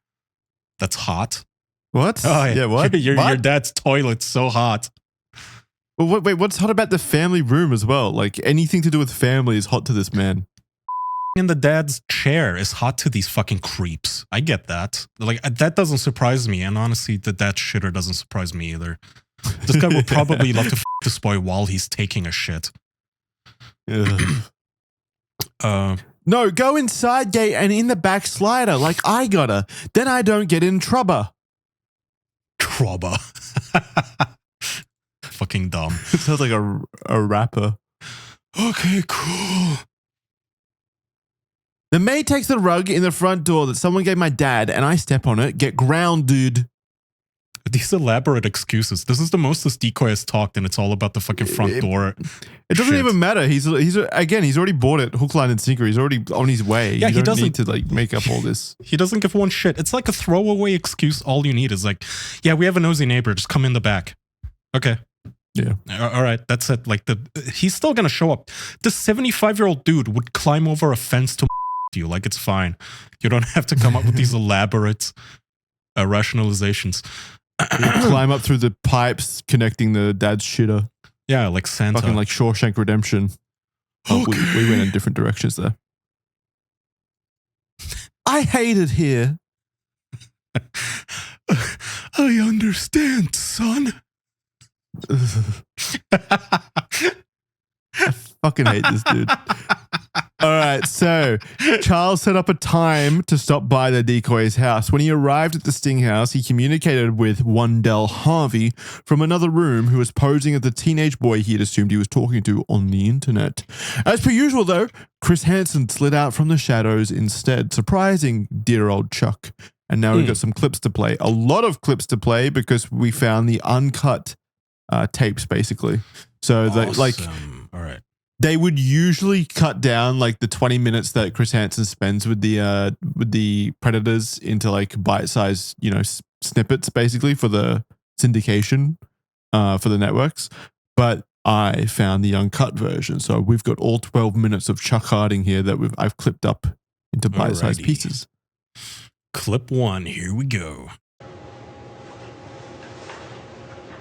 That's hot. What? Oh, yeah, what? Your What? dad's toilet's so hot. Well, wait, what's hot about the family room as well? Like anything to do with family is hot to this man. In the dad's chair is hot to these fucking creeps. I get that. Like, that doesn't surprise me. And honestly, the dad shitter doesn't surprise me either. This guy would probably love to this boy while he's taking a shit. No, go inside gate and in the back slider like I gotta. Then I don't get in trouble. Trouble. Fucking dumb. It sounds like a rapper. Okay, cool. The maid takes the rug in the front door that someone gave my dad and I step on it, get ground, dude. These elaborate excuses. This is the most this decoy has talked, and it's all about the fucking front door. It doesn't shit. even matter. He's already bought it, hook, line, and sinker. He's already on his way. Yeah, you he don't need doesn't- to like make up all this. He doesn't give one shit. It's like a throwaway excuse. All you need is like, yeah, we have a nosy neighbor. Just come in the back. Okay. Yeah. All right. That's it. Like he's still gonna show up. This 75-year-old dude would climb over a fence to you. Like it's fine. You don't have to come up with these elaborate rationalizations. Climb up through the pipes connecting the dad's shitter. Yeah, like Santa. Fucking like Shawshank Redemption. Oh, Okay. we went in different directions there. I hate it here. I understand, son. Fucking hate this dude. All right, so Charles set up a time to stop by the decoy's house. When he arrived at the Sting house, he communicated with one Del Harvey from another room who was posing as the teenage boy he had assumed he was talking to on the internet. As per usual, though, Chris Hansen slid out from the shadows instead, surprising dear old Chuck. And now we've got some clips to play. A lot of clips to play because we found the uncut tapes, basically. So, All right. they would usually cut down like the 20 minutes that Chris Hansen spends with the Predators into like bite-sized, snippets basically for the syndication for the networks. But I found the uncut version. So we've got all 12 minutes of Chuck Harding here that I've clipped up into bite-sized Alrighty. pieces. Clip 1. Here we go.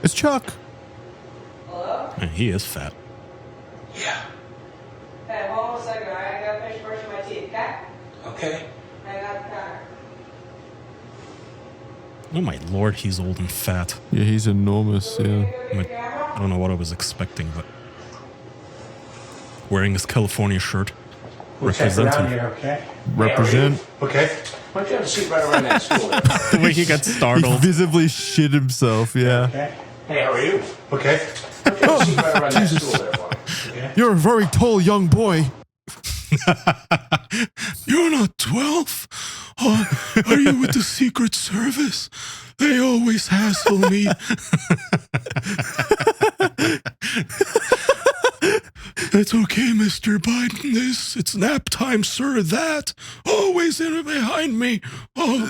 It's Chuck. Man, he is fat. Yeah. Hey, hold on a second, alright? I gotta finish brushing my teeth, okay? Okay. I got the counter. Oh my lord, he's old and fat. Yeah, he's enormous. Yeah. I don't know what I was expecting, but wearing his California shirt, We'll check around representing. here, okay? Represent. Okay. Why don't you have a seat right around that stool there? The way he got He startled. visibly shit himself. Yeah. Okay. Hey, how are you? Okay. Why don't you have a seat right around that stool there for me? Okay. You're a very tall young boy. You're not 12? Are you with the Secret Service? They always hassle me. It's okay, Mr. Biden. It's nap time, sir. That always in behind me. Oh.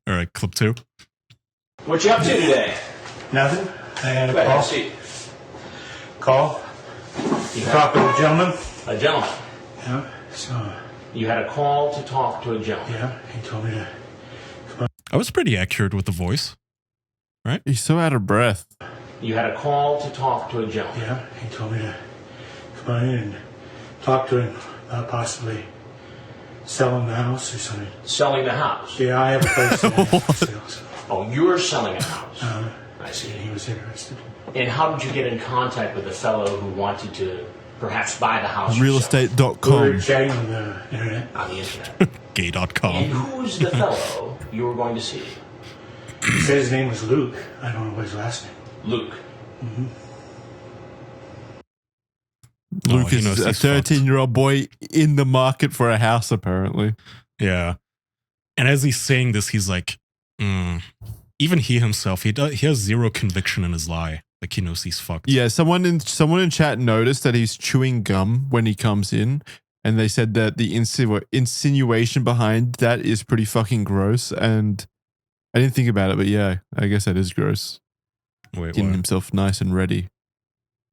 All right, clip 2. What you up to today? Nothing. I had a Go ahead, have a call. seat. Call. You Talking to a gentleman. a gentleman. Yeah. So, You had a call to talk to a gentleman. yeah, he told me to. I was pretty accurate with the voice. He's so out of breath. You had a call to talk to a gentleman. Yeah, he told me to come on in and talk to him about possibly selling the house or something. Selling the house. Yeah, I have a place in there for sale. So, Oh, you're selling a house. I see. he was interested. And how did you get in contact with the fellow who wanted to perhaps buy the house? yourself? We were Realestate.com. chatting on the internet. On the internet. Gay.com. And who's the fellow you were going to see? He said his name was Luke. I don't know what his last name. Luke. Luke he is knows a he's fucked. 13-year-old boy in the market for a house, apparently. Yeah. And as he's saying this, he's like, even he himself, he has zero conviction in his lie. Like he knows he's fucked. Yeah, someone in chat noticed that he's chewing gum when he comes in, and they said that the insinuation behind that is pretty fucking gross. And I didn't think about it, but yeah, I guess that is gross. Wait, Getting what? himself nice and ready.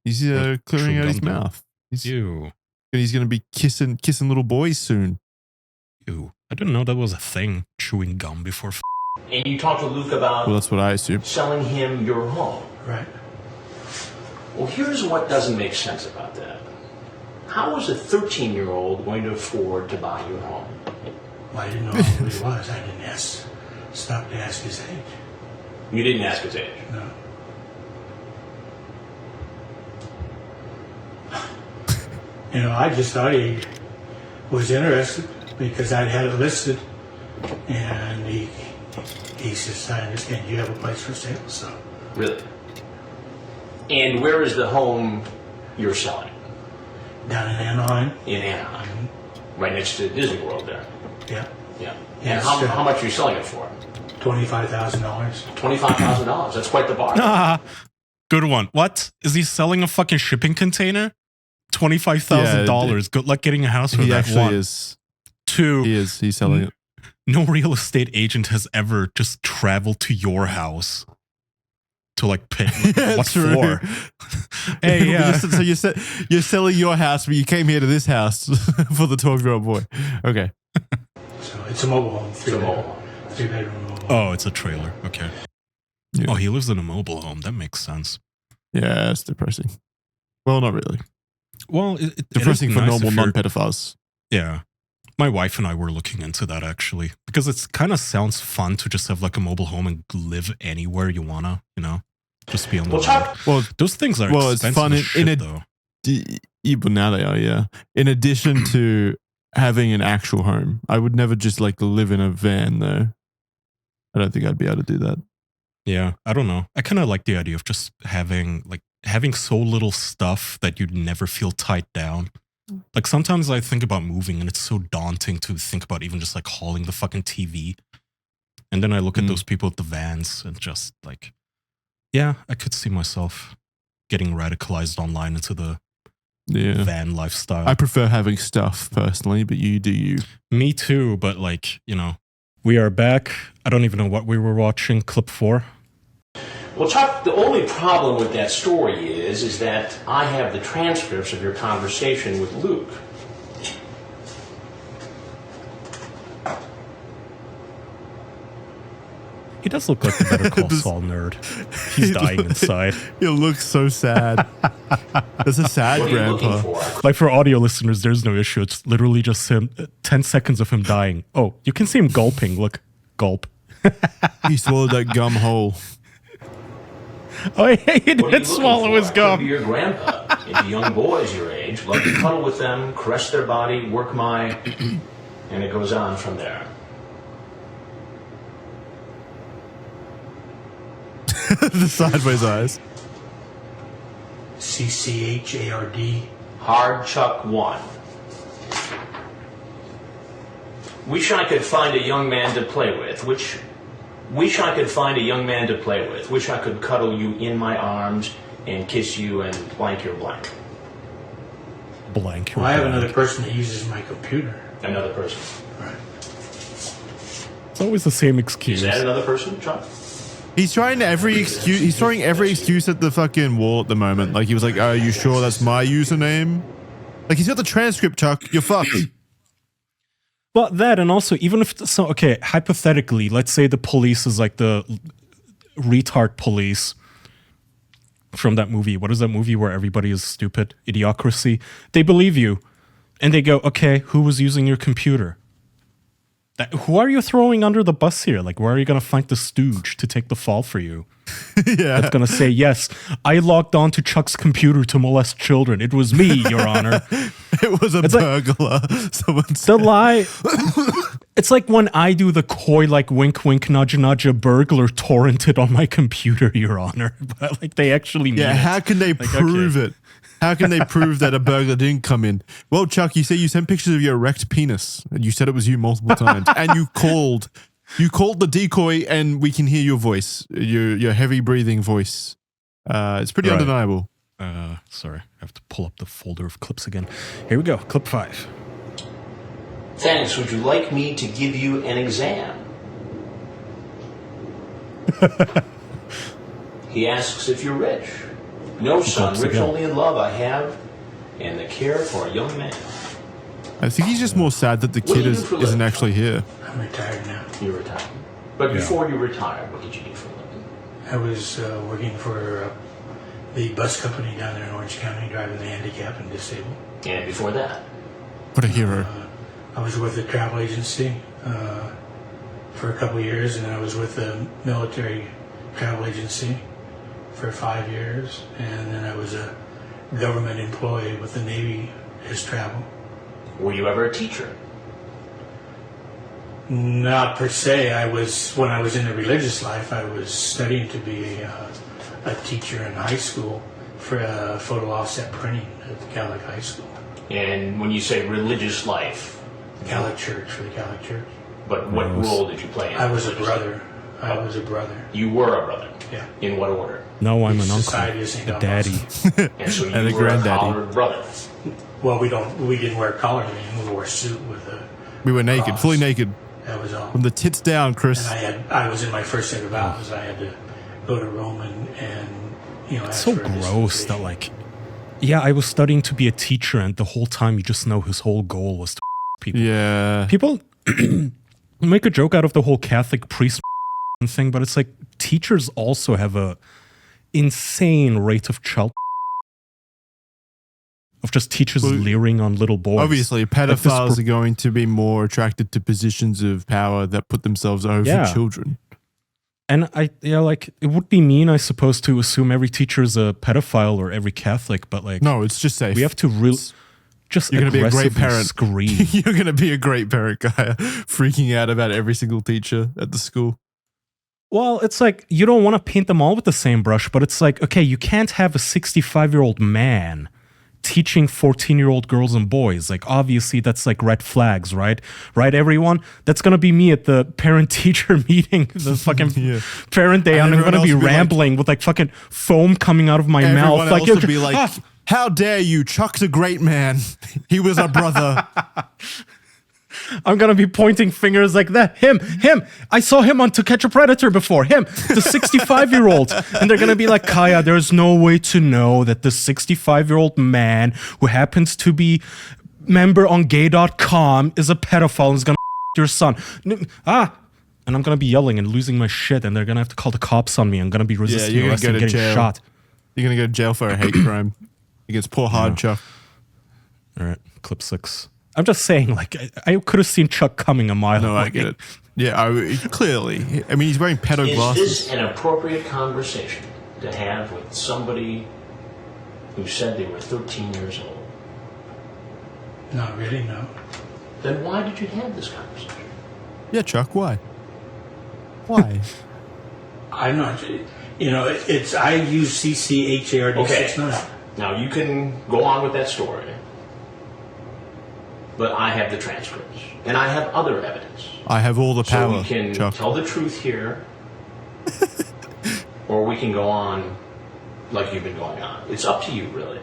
He's What clearing chewing out his gum do? mouth. Ew. He's going to be kissing little boys soon. Ew. I didn't know that was a thing. Chewing gum before. And you talked to Luke about Well, that's what I assume. selling him your home. Right. Well, here's what doesn't make sense about that. How is a 13-year-old going to afford to buy your home? Well, I didn't know who he was. I didn't stop to ask his age. You didn't ask his age. No. I just thought he was interested because I had it listed, and he says, "I understand you have a place for sale." So Really? And where is the home you're selling? down in Anaheim, In Anaheim. Right next to Disney World there. Yeah. Yeah. And Yes, how much are you selling it for? $25,000. $25,000. That's quite the bargain. Good one. What? Is he selling a fucking shipping container? $25,000. Good luck getting a house for He that. actually One. is. Two. He's selling it. No real estate agent has ever just traveled to your house to like pay. Yeah, what true. for? Hey, yeah. So you're selling your house, but you came here to this house for the 12-year-old boy. Okay. So it's a mobile home. It's a mobile home. 3-bedroom mobile home. Oh, it's a trailer. Okay. Yeah. Oh, he lives in a mobile home. That makes sense. Yeah, it's depressing. Well, not really. Well, it Depressing is for nice normal if you're- non-pedophiles. Yeah. My wife and I were looking into that actually because it's kind of sounds fun to just have like a mobile home and live anywhere you wanna, just be on the Well, road. Chuck, Well, Those things are Well, it's expensive fun as in shit, a- though. But now they are, yeah. In addition to having an actual home, I would never just like live in a van though. I don't think I'd be able to do that. Yeah, I don't know. I kind of like the idea of just having so little stuff that you'd never feel tied down. Like sometimes I think about moving and it's so daunting to think about even just like hauling the fucking TV. And then I look at those people with the vans and just like, yeah, I could see myself getting radicalized online into the Yeah. van lifestyle. I prefer having stuff personally, but you do you. Me too, but like, we are back. I don't even know what we were watching. Clip 4. Well, Chuck, the only problem with that story is that I have the transcripts of your conversation with Luke. He does look like the Better Call Saul nerd. He's dying inside. He looks so sad. That's a sad What are you looking grandpa. for? Like for audio listeners, there's no issue. It's literally just him, 10 seconds of him dying. Oh, you can see him gulping. Look, gulp. He swallowed that gum whole. Oh, yeah, he What are you did looking swallow for? his Could be gum. your grandpa. If young boys your age love to cuddle with them, caress their body, work my, and it goes on from there. The sideways eyes. CCHARD. Hard Chuck 1. Wish I could find a young man to play with. Wish I could find a young man to play with. Wish I could cuddle you in my arms and kiss you and blank your blank. Blank. Well, I have another person that uses my computer. Another person. Right. It's always the same excuse. Is that another person, Chuck? He's trying every excuse. He's throwing every excuse at the fucking wall at the moment. Like he was like, "Are you sure that's my username?" Like he's got the transcript, Chuck. You're fucked. Well, that and also, even if, so, okay, hypothetically, let's say the police is like the retard police from that movie. What is that movie where everybody is stupid? Idiocracy. They believe you. And they go, okay, who was using your computer? Who are you throwing under the bus here? Like, where are you going to find the stooge to take the fall for you? Yeah. That's going to say, yes, I logged on to Chuck's computer to molest children. It was me, Your Honor. It was a It's like- burglar. Someone The said. lie. It's like when I do the coy, like wink, wink, nudge, nudge, a burglar torrented on my computer, Your Honor. But like they actually mean Yeah, it. how can they prove it? How can they prove that a burglar didn't come in? Well, Chuck, you say you sent pictures of your erect penis, and you said it was you multiple times, and you called the decoy, and we can hear your voice, your heavy breathing voice. It's pretty Right. undeniable. Sorry, I have to pull up the folder of clips again. Here we go. Clip 5. Thanks. Would you like me to give you an exam? He asks if you're rich. No, son. Clips Rich again. only in love I have and the care for a young man. I think he's just more sad that the What do kid you do for a isn't living? actually here. I'm retired now. You're retired. But before you retired, what did you do for a living? I was working for the bus company down there in Orange County, driving the handicapped and disabled. And before that? What a hero. I was with a travel agency for a couple of years, and then I was with a military travel agency for 5 years, and then I was a government employee with the Navy as travel. Were you ever a teacher? Not per se. When I was in the religious life, I was studying to be a teacher in high school for photo offset printing at the Catholic High School. And when you say religious life, Catholic Church, for the Catholic Church. But what role did you play in I was a religious- brother. I was a brother. You were a brother. Yeah. In what order? No, I'm an Society uncle, of St. a Thomas. daddy. And so you And a were a granddaddy. collared brother. Well, we didn't wear a collar. We wore a suit with a. We were naked, cross. fully naked, That was all. from the tits down, Chris. And I was in my first set of vows. I had to go to Rome and It's ask so for a gross that dispensation. yeah, I was studying to be a teacher, and the whole time you just know his whole goal was to people. Yeah. People make a joke out of the whole Catholic priest thing, but it's like teachers also have a insane rate of child of just teachers Well, leering on little boys. Obviously, Like this pedophiles are going to be more attracted to positions of power that put themselves over Yeah. children. And like it would be mean, I suppose, to assume every teacher is a pedophile or every Catholic, but like No, it's just safe. we have to really just You're going to be a great aggressively parent. scream. You're going to be a great parent, guy, freaking out about every single teacher at the school. Well, it's like you don't want to paint them all with the same brush, but it's like, okay, you can't have a 65-year-old man teaching 14-year-old girls and boys. Like, obviously, that's like red flags, right? Right, everyone? That's going to be me at the parent-teacher meeting, the fucking Yeah. parent day, and I'm everyone going to be else will be like- rambling with like fucking foam coming out of my Everyone mouth. else would be "Ah, like, how dare you? Chuck's a great man. He was a brother. I'm gonna be pointing fingers like that. Him. I saw him on To Catch a Predator before. Him, the 65-year-old. And they're gonna be like, Kaya, there's no way to know that the 65-year-old man who happens to be member on gay.com is a pedophile and is gonna your son. And I'm gonna be yelling and losing my shit, and they're gonna have to call the cops on me. I'm gonna be resisting you're gonna arrest go and to getting jail. shot. You're going to go to jail for a hate crime against poor hard Chuck. All right, clip 6. I'm just saying, like, I could have seen Chuck coming a mile No, away. I get it. Yeah, clearly. I mean, he's wearing pedo Is glasses. this an appropriate conversation to have with somebody who said they were 13 years old? Not really, no. Then why did you have this conversation? Yeah, Chuck, why? Why? I'm not. It's I use CCHARD Okay. 69. Now you can go on with that story, but I have the transcripts and I have other evidence. I have all the So power, we can Chuck. tell the truth here, or we can go on like you've been going on. It's up to you, really.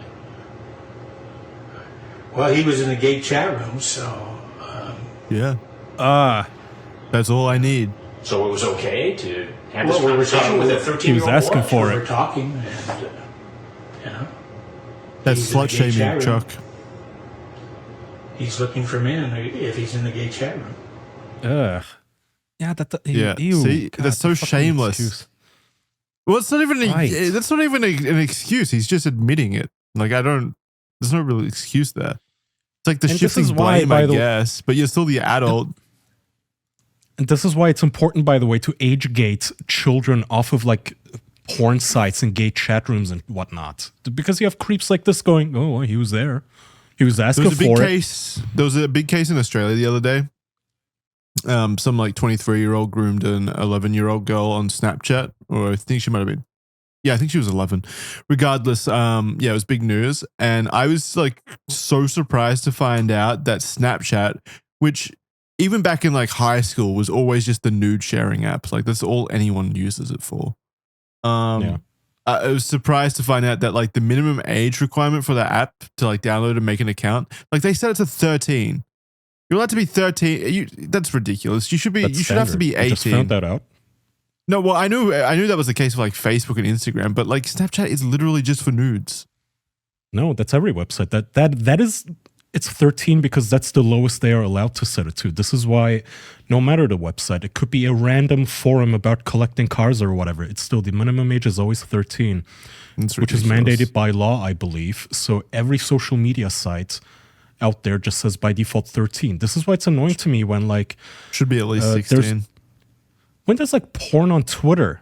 Well, he was in the gay chat room, so Yeah. Ah. That's all I need. So it was okay to have this Well, we were conversation talking- with a He 13-year-old was asking boy? for we it. were talking, and That's He's in the slut gay shaming, chat room. Chuck. he's looking for men if he's in the gay chat room. Ugh. Yeah, Yeah, ew, see? God, That's so the fucking shameless. excuse. Well, it's not even Right. that's not even an excuse. He's just admitting it. Like, there's no real excuse there. It's like the And this shifting is why, blame, by I the- guess, but you're still the adult. And this is why it's important, by the way, to age gate children off of like porn sites and gay chat rooms and whatnot. Because you have creeps like this going, oh, well, he was there. He was There asking was a big for it. case. There was a big case in Australia the other day. Some like 23-year-old groomed an 11-year-old girl on Snapchat, or I think she might have been. Yeah, I think she was 11. Regardless, it was big news, and I was like so surprised to find out that Snapchat, which even back in like high school was always just the nude sharing apps. Like that's all anyone uses it for. Yeah. I was surprised to find out that like the minimum age requirement for the app to like download and make an account, like they said it's a 13. You're allowed to be 13. That's ridiculous. You should be. That's you should have to standard. be I just 18. found that out. No, well, I knew that was the case for like Facebook and Instagram, but like Snapchat is literally just for nudes. No, that's every website. That is, it's 13 because that's the lowest they are allowed to set it to. This is why, no matter the website, it could be a random forum about collecting cars or whatever. It's still the minimum age is always 13, It's which is ridiculous. mandated by law, I believe. So every social media site out there just says by default 13. This is why it's annoying to me when like Should be at least there's 16. when there's like porn on Twitter,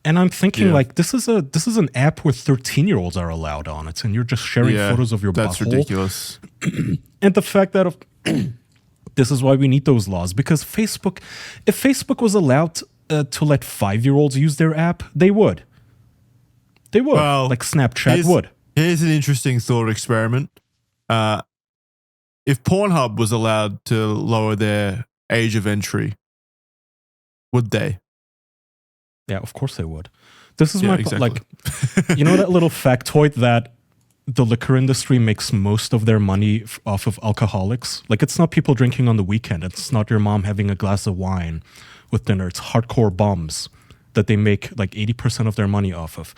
and I'm thinking Yeah. like this is an app where 13-year-olds are allowed on it, and you're just sharing photos of your That's butthole. ridiculous. And the fact that this is why we need those laws, because if Facebook was allowed to let 5-year-olds use their app, they would. They would, Well, like Snapchat here's- would. Here's an interesting thought experiment. if Pornhub was allowed to lower their age of entry, would they? Yeah, of course they would. This is Yeah, my exactly. like, you know that little factoid that the liquor industry makes most of their money off of alcoholics? Like, it's not people drinking on the weekend. It's not your mom having a glass of wine with dinner. It's hardcore bums that they make like 80% of their money off of.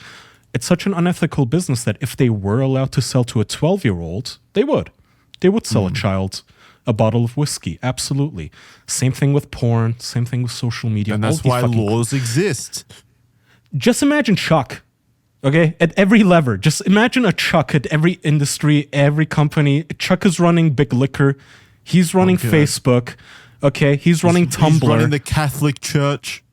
It's such an unethical business that if they were allowed to sell to a 12-year-old, they would. They would sell a child a bottle of whiskey. Absolutely. Same thing with porn. Same thing with social media. And all that's of these why fucking- laws exist. Just imagine Chuck, okay, at every lever. Just imagine a Chuck at every industry, every company. Chuck is running Big Liquor. He's running God. Facebook. Okay, he's running Tumblr. He's running the Catholic Church.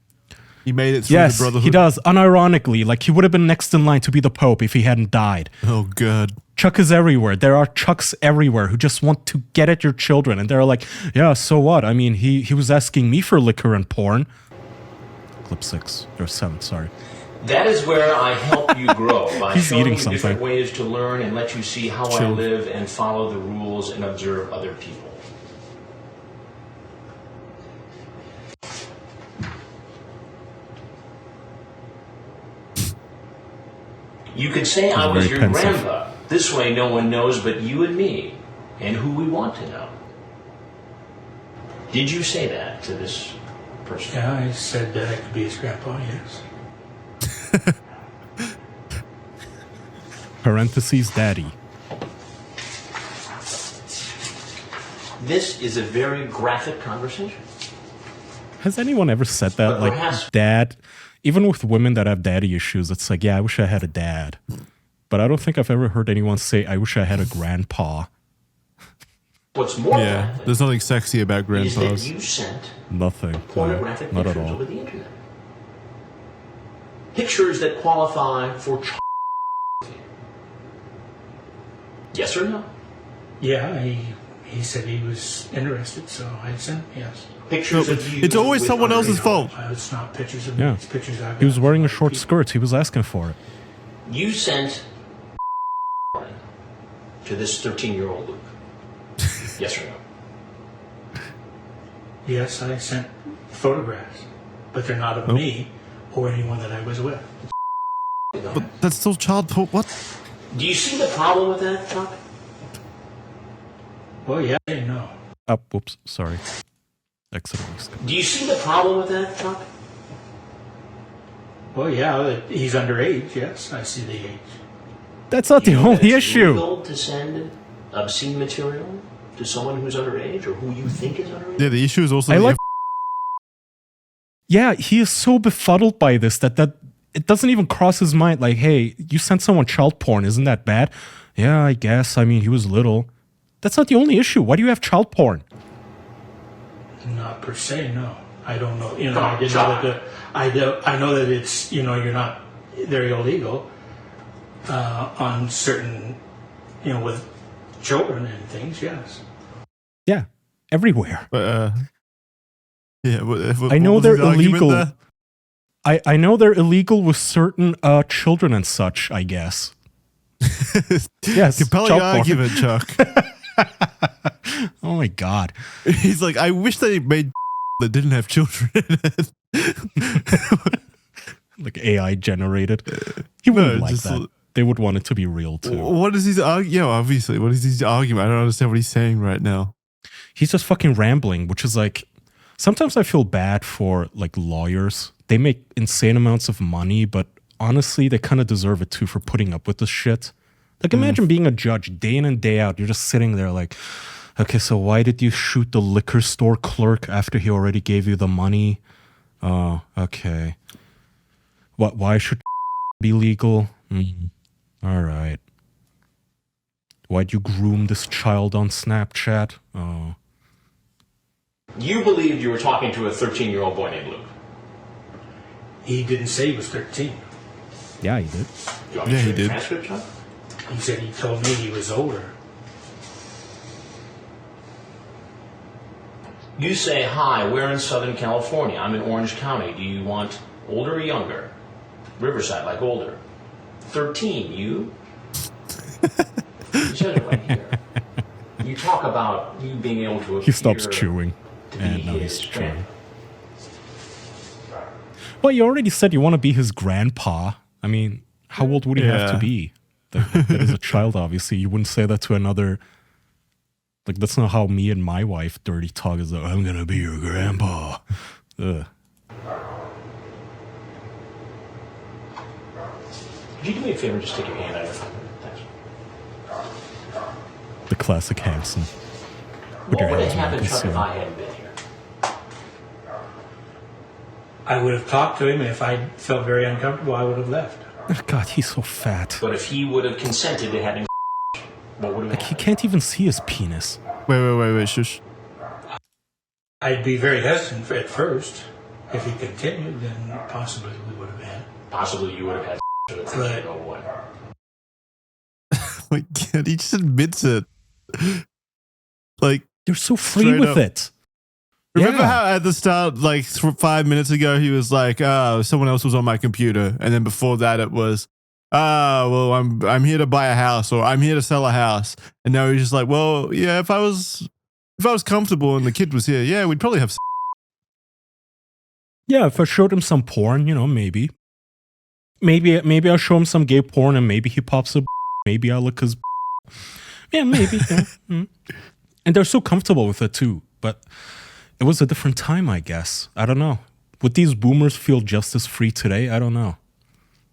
He made it through Yes, the Brotherhood. he does. Unironically, like he would have been next in line to be the Pope if he hadn't died. Oh, God. Chuck is everywhere. There are Chucks everywhere who just want to get at your children. And they're like, yeah, so what? I mean, he was asking me for liquor and porn. Clip 6, or 7, sorry. That is where I help you grow by He's showing eating you different something. ways to learn and let you see how I Chill. live and follow the rules and observe other people. You can say I was very your pensive. grandpa. This way no one knows but you and me, and who we want to know. Did you say that to this person? Yeah, I said that I could be his grandpa, yes. Parentheses, daddy. This is a very graphic conversation. Has anyone ever said that? But Like, perhaps- dad, even with women that have daddy issues, it's like, yeah, I wish I had a dad. But I don't think I've ever heard anyone say, I wish I had a grandpa. What's more Yeah, graphic there's nothing sexy about is that grandpas. you sent Nothing. No, pornographic not at pictures all. over the internet. Pictures that qualify for child pornography. Yes or no? Yeah, he said he was interested, so I sent yes. Pictures of you. It's always with someone else's underage- fault. It's not pictures of Yeah. me, it's pictures I've He was got wearing a of short people. skirt. He was asking for it. You sent to this 13-year-old Luke. Yes or no? Yes, I sent photographs, but they're not of Nope. me or anyone that I was with. But that's still child porn. What? Do you see the problem with that, Chuck? Well, yeah, I know. Oh, whoops. Sorry. Accidentally skipped. Do you see the problem with that, Chuck? Well, yeah, that he's underage. Yes, I see the age. That's not Do the you know that only it's issue. legal to send obscene material to someone who's underage or who you think is underage? Yeah, the issue is also I the like- Yeah, he is so befuddled by this that it doesn't even cross his mind. Like, hey, you sent someone child porn. Isn't that bad? Yeah, I guess. I mean, he was little. That's not the only issue. Why do you have child porn? Not per se, no. I don't know. You know, Come on, I didn't Chuck. know that I know that it's, you know, you're not, they're illegal on certain, you know, with children and things. Yes. Yeah, everywhere. But, yeah, I know was they're his argument illegal. there? I know they're illegal with certain children and such, I guess. Yes, Compelling child porn. argument, Chuck. Oh my god. He's like, I wish they made that didn't have children in it. Like AI generated. He wouldn't No, like just that. l- They would want it to be real too. What is his argument? Yeah, obviously. What is his argument? I don't understand what he's saying right now. He's just fucking rambling, which is like, sometimes I feel bad for like lawyers. They make insane amounts of money, but honestly, they kind of deserve it too for putting up with this shit. Like, imagine being a judge day in and day out. You're just sitting there like, okay, so why did you shoot the liquor store clerk after he already gave you the money? Oh, okay. Why should be legal? All right. Why'd you groom this child on Snapchat? Oh. You believed you were talking to a 13-year-old boy named Luke. He didn't say he was 13. Yeah, he did. Do you want me Yeah, to he show the did. transcript, Chuck? He said he told me he was older. You say, hi, we're in Southern California. I'm in Orange County. Do you want older or younger? Riverside, like older. 13, you? You said it right here. You talk about you being able to He stops appear chewing, to be and now his he's friend. chewing. Well, you already said you want to be his grandpa. I mean, how old would he have to Yeah. be? That is a child, obviously. You wouldn't say that to another. Like, that's not how me and my wife dirty talk is. Like, I'm going to be your grandpa. Ugh. Could you do me a favor and just take your hand out of it? Thanks. The classic Hanson. What would have hands happened, in Chuck, if conceal. I hadn't been here? I would have talked to him. If I felt very uncomfortable, I would have left. God, he's so fat. But if he would have consented to having what would have Like, he happened? can't even see his penis. Wait, shush. I'd be very hesitant at first. If he continued, then possibly we would have had. Possibly you would have had with a 13-year-old boy. Like, he just admits it. Like, You're so free Straight with up. it. remember Yeah. how at the start, like 5 minutes ago, he was like, "Oh, someone else was on my computer," and then before that, it was, well, I'm here to buy a house or I'm here to sell a house," and now he's just like, "Well, yeah, if I was comfortable and the kid was here, yeah, we'd probably have." Yeah, if I showed him some porn, maybe. Maybe I'll show him some gay porn and maybe he pops a. Maybe I'll lick his. Yeah, maybe. Yeah. Mm. And they're so comfortable with it too. But it was a different time, I guess. I don't know. Would these boomers feel just as free today? I don't know.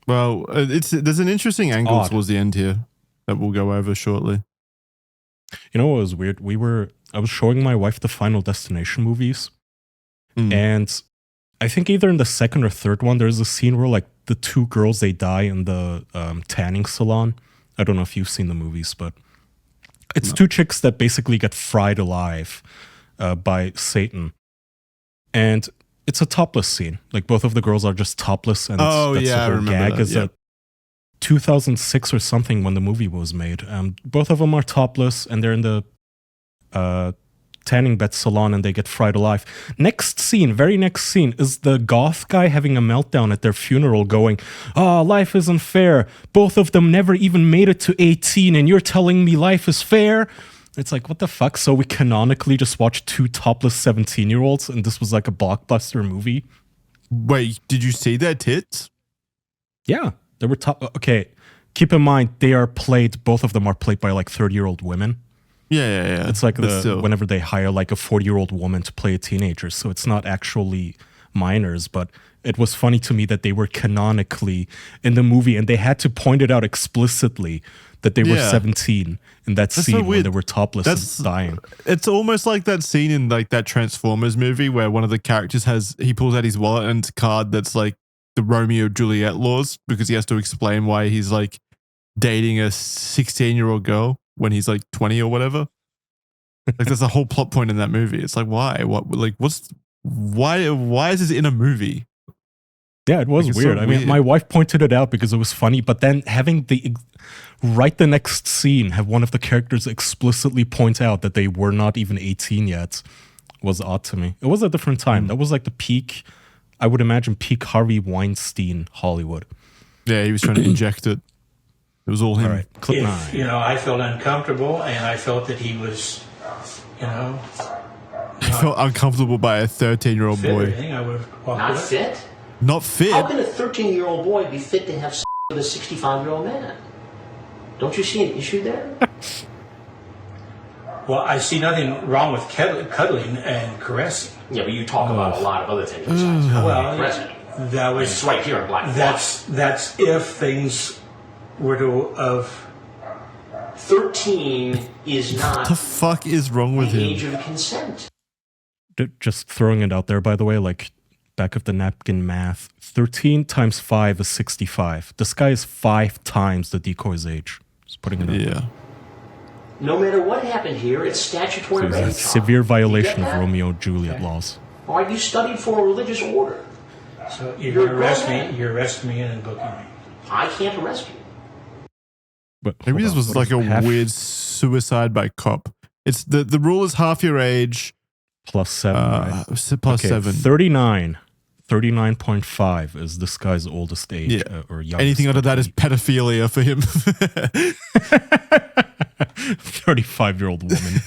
Well, there's an interesting angle odd. towards the end here that we'll go over shortly. You know what was weird? I was showing my wife the Final Destination movies. Mm. And I think either in the second or third one, there's a scene where like the two girls, they die in the tanning salon. I don't know if you've seen the movies, but it's two chicks that basically get fried alive by Satan. And it's a topless scene. Like both of the girls are just topless. And Oh, that's yeah, the I whole remember gag that, is yeah. that 2006 or something when the movie was made. Both of them are topless and they're in the tanning bed salon and they get fried alive. Very next scene is the goth guy having a meltdown at their funeral going, "Oh, life isn't fair. Both of them never even made it to 18 and you're telling me life is fair?" It's like, what the fuck? So we canonically just watched two topless 17-year-olds and this was like a blockbuster movie? Wait, did you see their tits? Yeah, they were top. Okay, keep in mind, both of them are played by like 30-year-old women. Yeah. It's like But still. whenever they hire like a 40-year-old woman to play a teenager. So it's not actually minors, but it was funny to me that they were canonically in the movie and they had to point it out explicitly that they were Yeah. 17 in that so scene when weird. they were topless That's- and dying. It's almost like that scene in like that Transformers movie where one of the characters he pulls out his wallet and it's a card that's like the Romeo Juliet laws because he has to explain why he's like dating a 16-year-old girl when he's like 20 or whatever. Like there's a whole plot point in that movie. It's like why? Why is this in a movie? Yeah, it was Like, it's weird. so I mean, weird. my wife pointed it out because it was funny, but then having the next scene have one of the characters explicitly point out that they were not even 18 yet was odd to me. It was a different time. That was like the peak, I would imagine, peak Harvey Weinstein Hollywood. Yeah, he was trying to inject it. It was all him. All right, clip If, 9. I felt uncomfortable and I felt that he was, I felt uncomfortable by a 13-year-old fit or boy. anything, I would have walked Not away. fit? Not fit. How can a 13-year-old boy be fit to have sex with a 65-year-old man? Don't you see an issue there? Well, I see nothing wrong with cuddling and caressing. Yeah, but you talk about a lot of other things besides Well, present. that was It's right here in black and that's if things were to have 13 is not The fuck is wrong with the him? age of consent. Just throwing it out there, by the way, like back of the napkin math. 13 times 5 is 65. This guy is 5 times the decoy's age. Just putting it out there. Yeah. No matter what happened here, it's statutory So rape. it's a Tom. severe You violation get of that? Romeo and Juliet laws. All right, you studied for a religious order. so you're You're going to arrest grown man. me. You're arresting me and then booking me. I can't arrest you. But Maybe hold this on, was what like is a it? Half weird suicide by cop. It's the rule is half your age plus 7, right? plus Okay, 7. 39. 39.5 is this guy's oldest age Yeah. or youngest. Anything under that is pedophilia for him. 35-year-old woman.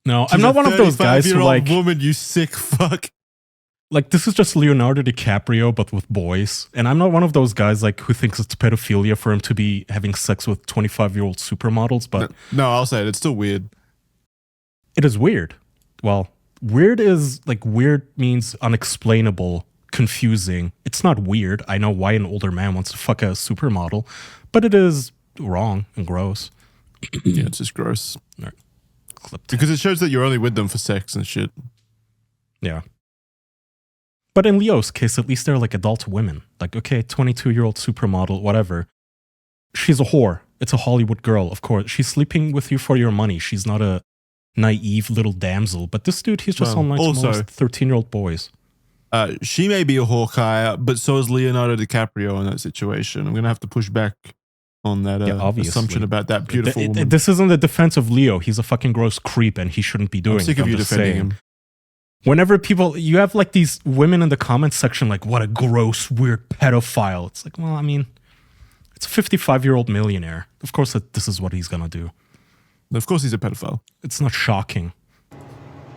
No, She's I'm not a one of those guys who 35-year-old like woman, you sick fuck. like this is just Leonardo DiCaprio but with boys, and I'm not one of those guys like who thinks it's pedophilia for him to be having sex with 25-year-old supermodels, but No, I'll say it. It's still weird. it is weird. Well, weird is like weird means unexplainable, confusing. It's not weird. I know why an older man wants to fuck a supermodel, but it is wrong and gross. Yeah, it's just gross. All right. Clip Because it shows that you're only with them for sex and shit. Yeah. But in Leo's case, at least they're like adult women. Like, okay, 22-year-old supermodel, whatever. She's a whore. It's a Hollywood girl, of course. She's sleeping with you for your money. She's not a naive little damsel. But this dude, he's just Well, online to also- molest 13-year-old boys. She may be a Hawkeye, but so is Leonardo DiCaprio in that situation. I'm going to have to push back on that obviously. assumption about that beautiful woman. This isn't the defense of Leo. He's a fucking gross creep and he shouldn't be doing I'm sick it. of you just defending saying. him. Whenever people, you have like these women in the comments section, like, what a gross, weird pedophile. It's like, well, I mean, it's a 55-year-old millionaire. Of course, this is what he's going to do. Of course he's a pedophile. It's not shocking.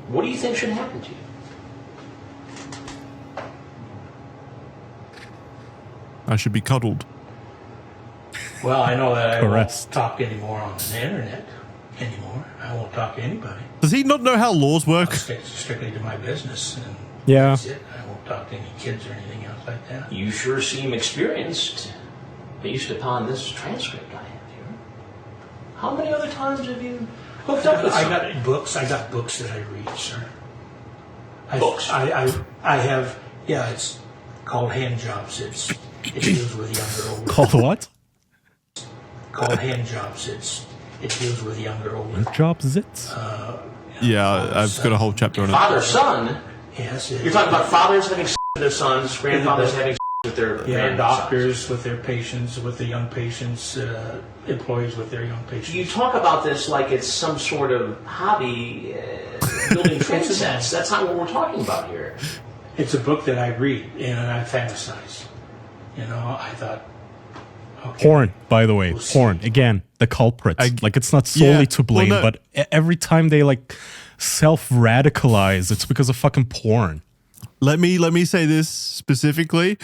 What do you think should happen to you? I should be cuddled. Well, I know that I Caressed. won't talk anymore on the internet anymore. I won't talk to anybody. Does he not know how laws work? I'll stick strictly to my business, and Yeah. that's it. I won't talk to any kids or anything else like that. You sure seem experienced, based upon this transcript I have here. How many other times have you hooked up with I somebody? got books. I got books that I read, sir. Books? I have. Yeah, it's called Hand Jobs. It deals with younger, older. Called what? Called Hand Jobs. It deals with younger, older. Jobs it? Yeah, I've got a whole chapter on it. Father, son? Yes. You're talking about fathers having sex with their sons, grandfathers having sex with their Yeah, grandsons. doctors with their patients, with the young patients, employees with their young patients. You talk about this like it's some sort of hobby, building train sets. That's not what we're talking about here. It's a book that I read and I fantasize. You know, I thought, okay. Porn, by the way. Porn. Again, the culprits. Like, it's not solely Yeah, to blame, well, no. but every time they, like, self-radicalize, it's because of fucking porn. Let me say this specifically.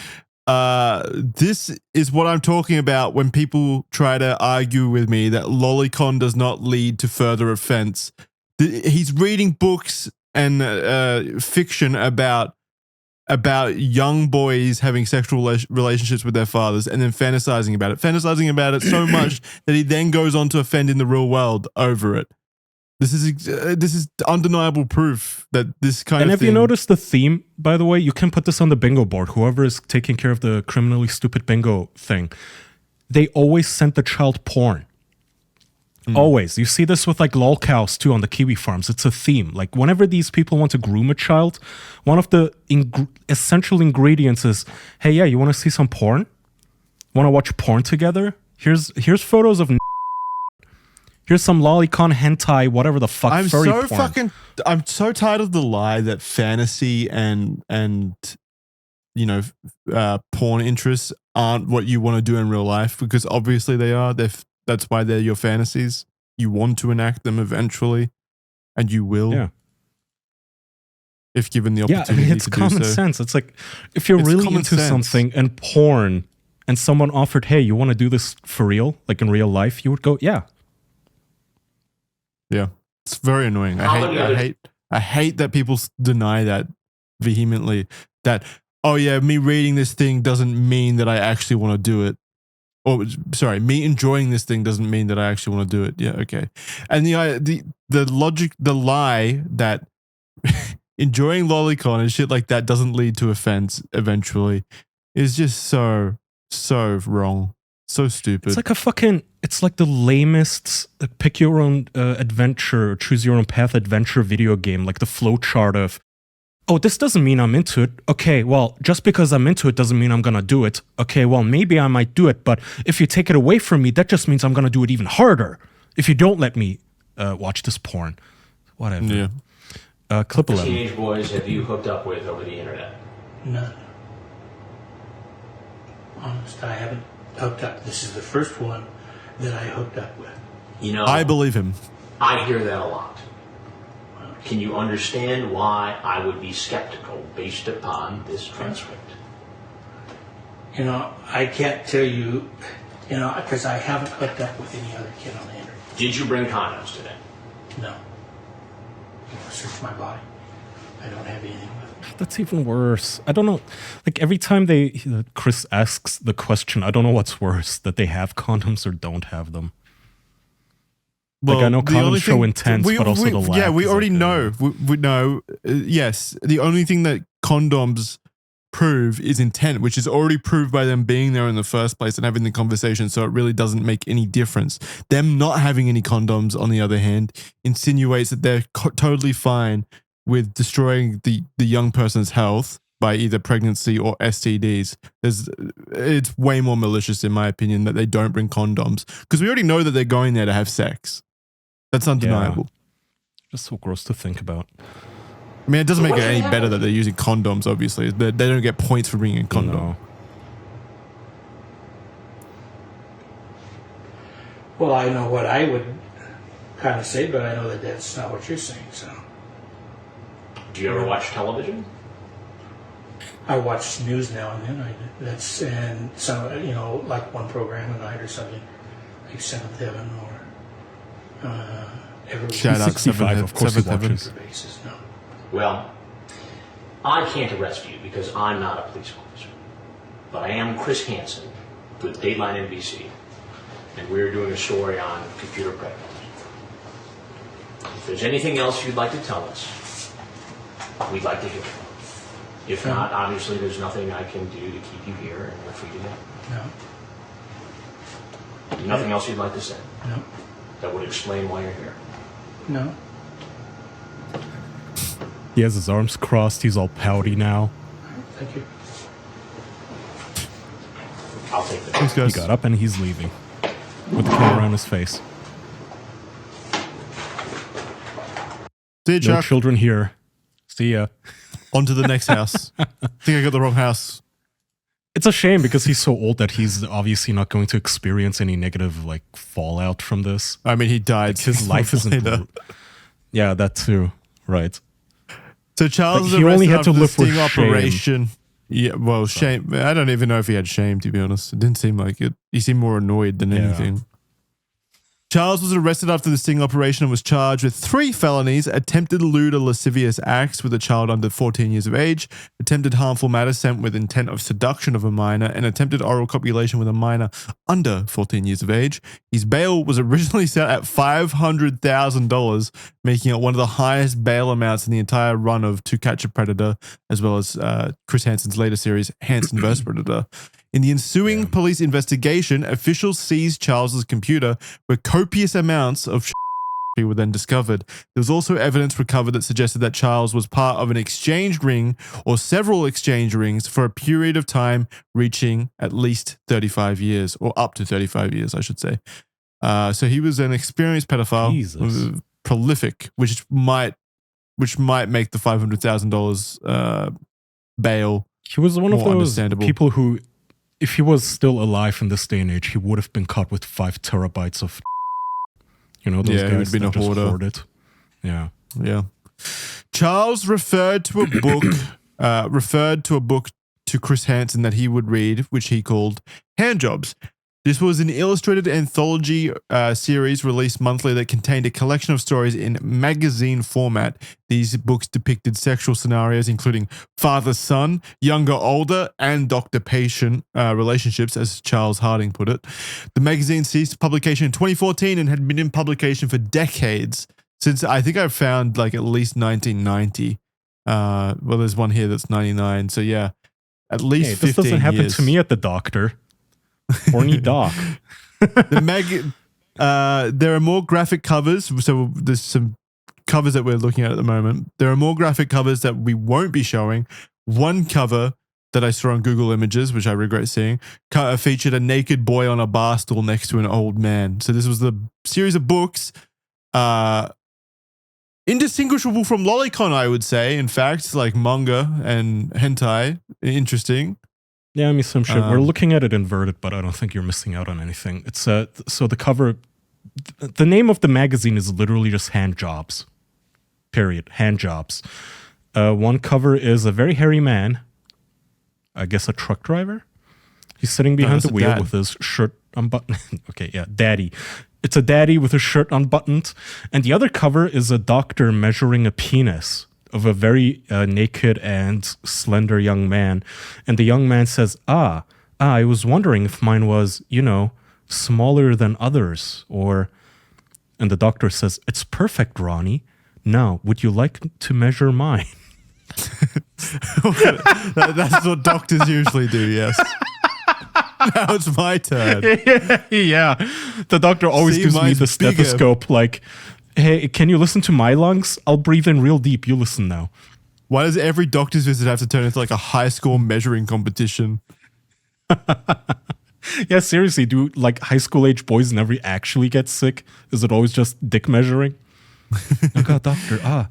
This is what I'm talking about when people try to argue with me that lolicon does not lead to further offense. He's reading books and fiction about young boys having sexual relationships with their fathers and then fantasizing about it so much that he then goes on to offend in the real world over it. This is undeniable proof that this kind And of have thing. you noticed the theme, by the way? You can put this on the bingo board. Whoever is taking care of the criminally stupid bingo thing, they always send the child porn. Always. You see this with like lol cows too on the Kiwi farms. It's a theme. Like whenever these people want to groom a child, one of the essential ingredients is, hey, yeah, you want to see some porn? Want to watch porn together? Here's photos of. Here's some lolicon hentai, whatever the fuck. Furry porn. I'm so tired of the lie that fantasy and you know porn interests aren't what you want to do in real life, because obviously they are. That's why they're your fantasies. You want to enact them eventually, and you will. Yeah. If given the Yeah, opportunity. I mean, it's to common do so. sense. It's like if you're It's really common into sense. something and porn, and someone offered, "Hey, you want to do this for real, like in real life?" You would go, "Yeah." Yeah, it's very annoying. I hate that people deny that vehemently. That, oh yeah, me reading this thing doesn't mean that I actually want to do it. Or sorry, me enjoying this thing doesn't mean that I actually want to do it. Yeah, okay. And the lie that enjoying lolicon and shit like that doesn't lead to offense eventually is just so wrong, so stupid. It's like the lamest pick your own adventure, choose your own path adventure video game, like the flowchart of, oh, this doesn't mean I'm into it. Okay, well, just because I'm into it doesn't mean I'm going to do it. Okay, well, maybe I might do it, but if you take it away from me, that just means I'm going to do it even harder. If you don't let me watch this porn. Whatever. Yeah. Clip 11. Teenage boys have you hooked up with over the internet? None. Honest, I haven't hooked up. This is the first one that I hooked up with. You know, I believe him. I hear that a lot. Can you understand why I would be skeptical based upon this transcript? You know, I can't tell you, you know, because I haven't hooked up with any other kid on the internet. Did you bring condoms today? No. You know, search my body. I don't have anything with it. That's even worse. I don't know. Like every time Chris asks the question, I don't know what's worse, that they have condoms or don't have them. Like I know the only condoms show thing- intent, but also the lack. Yeah, we is already like, know. We know. Yes, the only thing that condoms prove is intent, which is already proved by them being there in the first place and having the conversation. So it really doesn't make any difference. Them not having any condoms, on the other hand, insinuates that they're totally fine with destroying the young person's health by either pregnancy or STDs. It's way more malicious, in my opinion, that they don't bring condoms, because we already know that they're going there to have sex. That's undeniable. just so gross to think about. I mean, it doesn't make it any better that they're using condoms, obviously. They don't get points for bringing a condom. No. Well, I know what I would kind of say, but I know that that's not what you're saying, so. Do you ever watch television? I watch news now and then. And some, you know, like one program a night or something, like Seventh Heaven or every Shout out 65, of course he Seventh Heaven. watches. basis. No. Well, I can't arrest you because I'm not a police officer. But I am Chris Hansen with Dateline NBC, and we're doing a story on computer predators. If there's anything else you'd like to tell us, we'd like to hear it. If not, obviously there's nothing I can do to keep you here, and you're free to go. No. Nothing else you'd like to say No. that would explain why you're here. No. He has his arms crossed. He's all pouty now. Thank you. I'll take the Thanks, He guys. got up and he's leaving with the camera on his face. See you, No Chuck. children here. See ya. On to the next house. I think I got the wrong house. It's a shame because he's so old that he's obviously not going to experience any negative like fallout from this. I mean, he died. His 6 life months isn't. later. Yeah, that too. Right. So Charles Like, was he only arrested had after to the live with sting shame. operation. Yeah, well, shame. I don't even know if he had shame, to be honest. It didn't seem like it. He seemed more annoyed than Yeah. anything. Charles was arrested after the sting operation and was charged with 3 felonies: attempted lewd or lascivious acts with a child under 14 years of age, attempted harmful matter sent with intent of seduction of a minor, and attempted oral copulation with a minor under 14 years of age. His bail was originally set at $500,000, making it one of the highest bail amounts in the entire run of To Catch a Predator, as well as Chris Hansen's later series, Hansen vs. Predator. In the ensuing police investigation, officials seized Charles's computer where copious amounts of were then discovered. There was also evidence recovered that suggested that Charles was part of an exchange ring or several exchange rings for a period of time reaching at least 35 years, or up to 35 years, I should say. So he was an experienced pedophile, Jesus. prolific, which might make the $500,000 bail. He was one of More those understandable. people who, if he was still alive in this day and age, he would have been caught with 5 terabytes of, you know, those Yeah, he would guys have been that a just hoarder. hoard it. Yeah. Yeah. Charles referred to a book to Chris Hansen that he would read, which he called Handjobs. This was an illustrated anthology series released monthly that contained a collection of stories in magazine format. These books depicted sexual scenarios including father-son, younger-older, and doctor-patient relationships, as Charles Harding put it. The magazine ceased publication in 2014 and had been in publication for decades, since I think I've found like at least 1990. Well, there's one here that's 99. So yeah, at least Hey, 15 this doesn't happen years. to me at the doctor. Horny doc. There are more graphic covers. So there's some covers that we're looking at the moment. There are more graphic covers that we won't be showing. One cover that I saw on Google Images, which I regret seeing, featured a naked boy on a bar stool next to an old man. So this was the series of books, indistinguishable from Lolicon, I would say. In fact, like manga and hentai. Interesting. Yeah, I mean, some shit. We're looking at it inverted, but I don't think you're missing out on anything. It's so the cover the name of the magazine is literally just hand jobs. Period. Hand jobs. One cover is a very hairy man. I guess a truck driver. He's sitting behind that's the a wheel dad. with his shirt unbuttoned. Okay, yeah, daddy. It's a daddy with his shirt unbuttoned. And the other cover is a doctor measuring a penis of a very naked and slender young man. And the young man says, I was wondering if mine was, smaller than others. And the doctor says, it's perfect, Ronnie. Now, would you like to measure mine? That's what doctors usually do, yes. Now it's my turn. Yeah. The doctor always See, gives me mine's the bigger. stethoscope like, hey, can you listen to my lungs? I'll breathe in real deep. You listen now. Why does every doctor's visit have to turn into like a high score measuring competition? Yeah, seriously, do like high school age boys never actually get sick? Is it always just dick measuring? Oh God, doctor.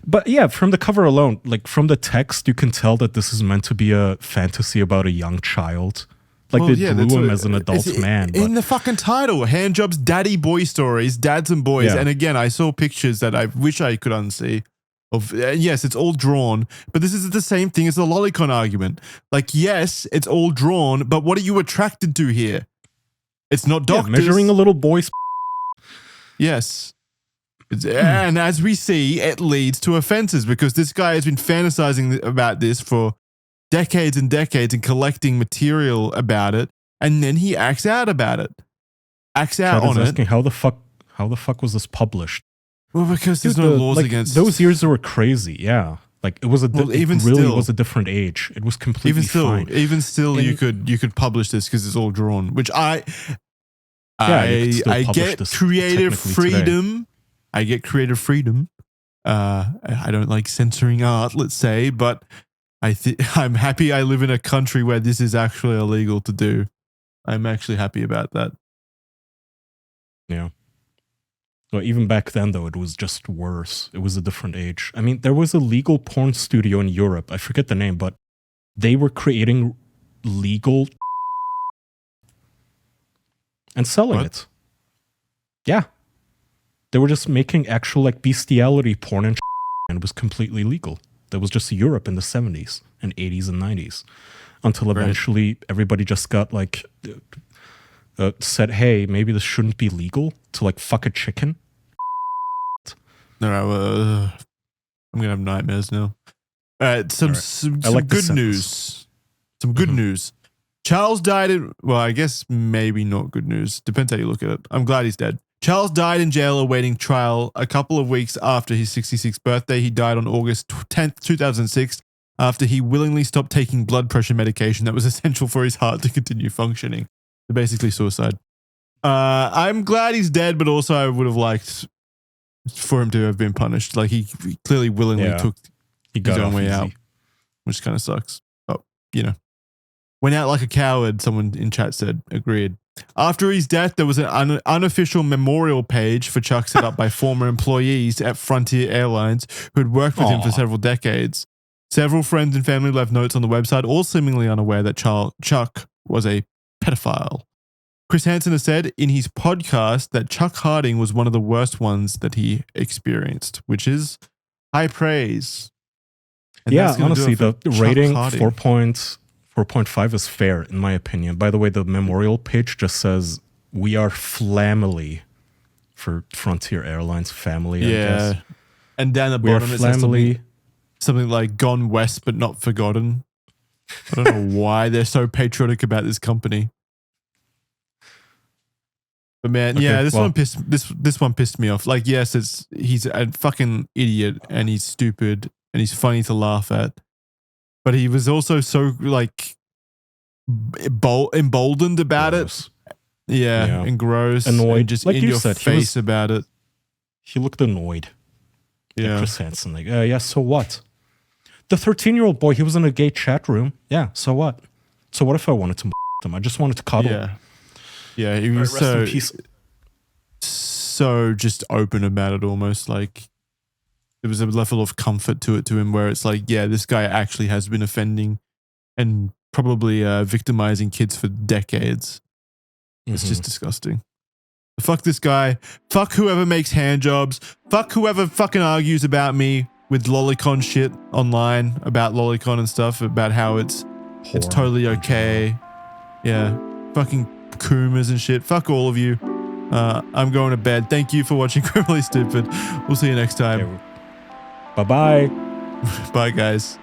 But yeah, from the cover alone, like from the text, you can tell that this is meant to be a fantasy about a young child. Like Well, they yeah, drew that's him what- as an adult it's man. In But the fucking title, Handjob's Daddy Boy Stories, Dads and Boys. Yeah. And again, I saw pictures that I wish I could unsee. Of yes, it's all drawn, but this is the same thing as the lolicon argument. Like, yes, it's all drawn, but what are you attracted to here? It's not yeah, doctors. measuring a little boy's. Yes. And as we see, it leads to offenses because this guy has been fantasizing about this for decades and decades and collecting material about it, and then he acts out about it. Acts out Chad is on it. asking how the fuck was this published? Well, because there's Dude, no laws like, against those years were crazy. Yeah, like it was a Well, it even really still- was a different age. It was completely Even still, fine. you could publish this because it's all drawn, which Yeah, you could still I publish get this creative technically today. freedom. I get creative freedom. I don't like censoring art, let's say, but I'm happy I live in a country where this is actually illegal to do. I'm actually happy about that. Yeah. Well, even back then, though, it was just worse. It was a different age. I mean, there was a legal porn studio in Europe. I forget the name, but they were creating legal and selling What? it. Yeah. They were just making actual like bestiality porn and and it was completely legal. That was just Europe in the 70s and 80s and 90s until Right. eventually everybody just got like said, hey, maybe this shouldn't be legal to like fuck a chicken. No, I'm gonna have nightmares now. All right, some I like the good sentence. news. Some good news. Charles died in, well, I guess maybe not good news. Depends how you look at it. I'm glad he's dead. Charles died in jail awaiting trial a couple of weeks after his 66th birthday. He died on August 10th, 2006, after he willingly stopped taking blood pressure medication that was essential for his heart to continue functioning. So basically suicide. I'm glad he's dead, but also I would have liked for him to have been punished. Like he clearly willingly Yeah. took He got his own off way easy. out, which kind of sucks. But, went out like a coward, someone in chat said. Agreed. After his death, there was an unofficial memorial page for Chuck set up by former employees at Frontier Airlines who had worked with him for Aw. several decades. Several friends and family left notes on the website, all seemingly unaware that Chuck was a pedophile. Chris Hansen has said in his podcast that Chuck Harding was one of the worst ones that he experienced, which is high praise. And Yeah, that's gonna do honestly, it for the Chuck rating Harding. 4.5 is fair, in my opinion. By the way, the memorial page just says, we are flamily for Frontier Airlines family, I guess. Yeah. And down the We are bottom it says flamily. something like gone west but not forgotten. I don't know why they're so patriotic about this company. But man, Okay, yeah, this well- one pissed me off. Like, yes, he's a fucking idiot and he's stupid and he's funny to laugh at. But he was also so like emboldened about Gross. it. Yeah, and gross. Annoyed. And just Like in you your said, he face was- about it. He looked annoyed. Yeah. Chris Hansen, like, yeah, so what? The 13-year-old boy, he was in a gay chat room. Yeah, so what? So what if I wanted to him? I just wanted to cuddle. Yeah. Yeah, he All right, was rest in so peace. so just open about it almost like there was a level of comfort to it to him where it's like, yeah, this guy actually has been offending and probably victimizing kids for decades. It's Mhm. just disgusting. Fuck this guy. Fuck whoever makes hand jobs. Fuck whoever fucking argues about me with lolicon shit online about lolicon and stuff, about how it's totally okay. Yeah. Fucking Kumas and shit. Fuck all of you. I'm going to bed. Thank you for watching Criminally Stupid. We'll see you next time. Bye-bye. Bye, guys.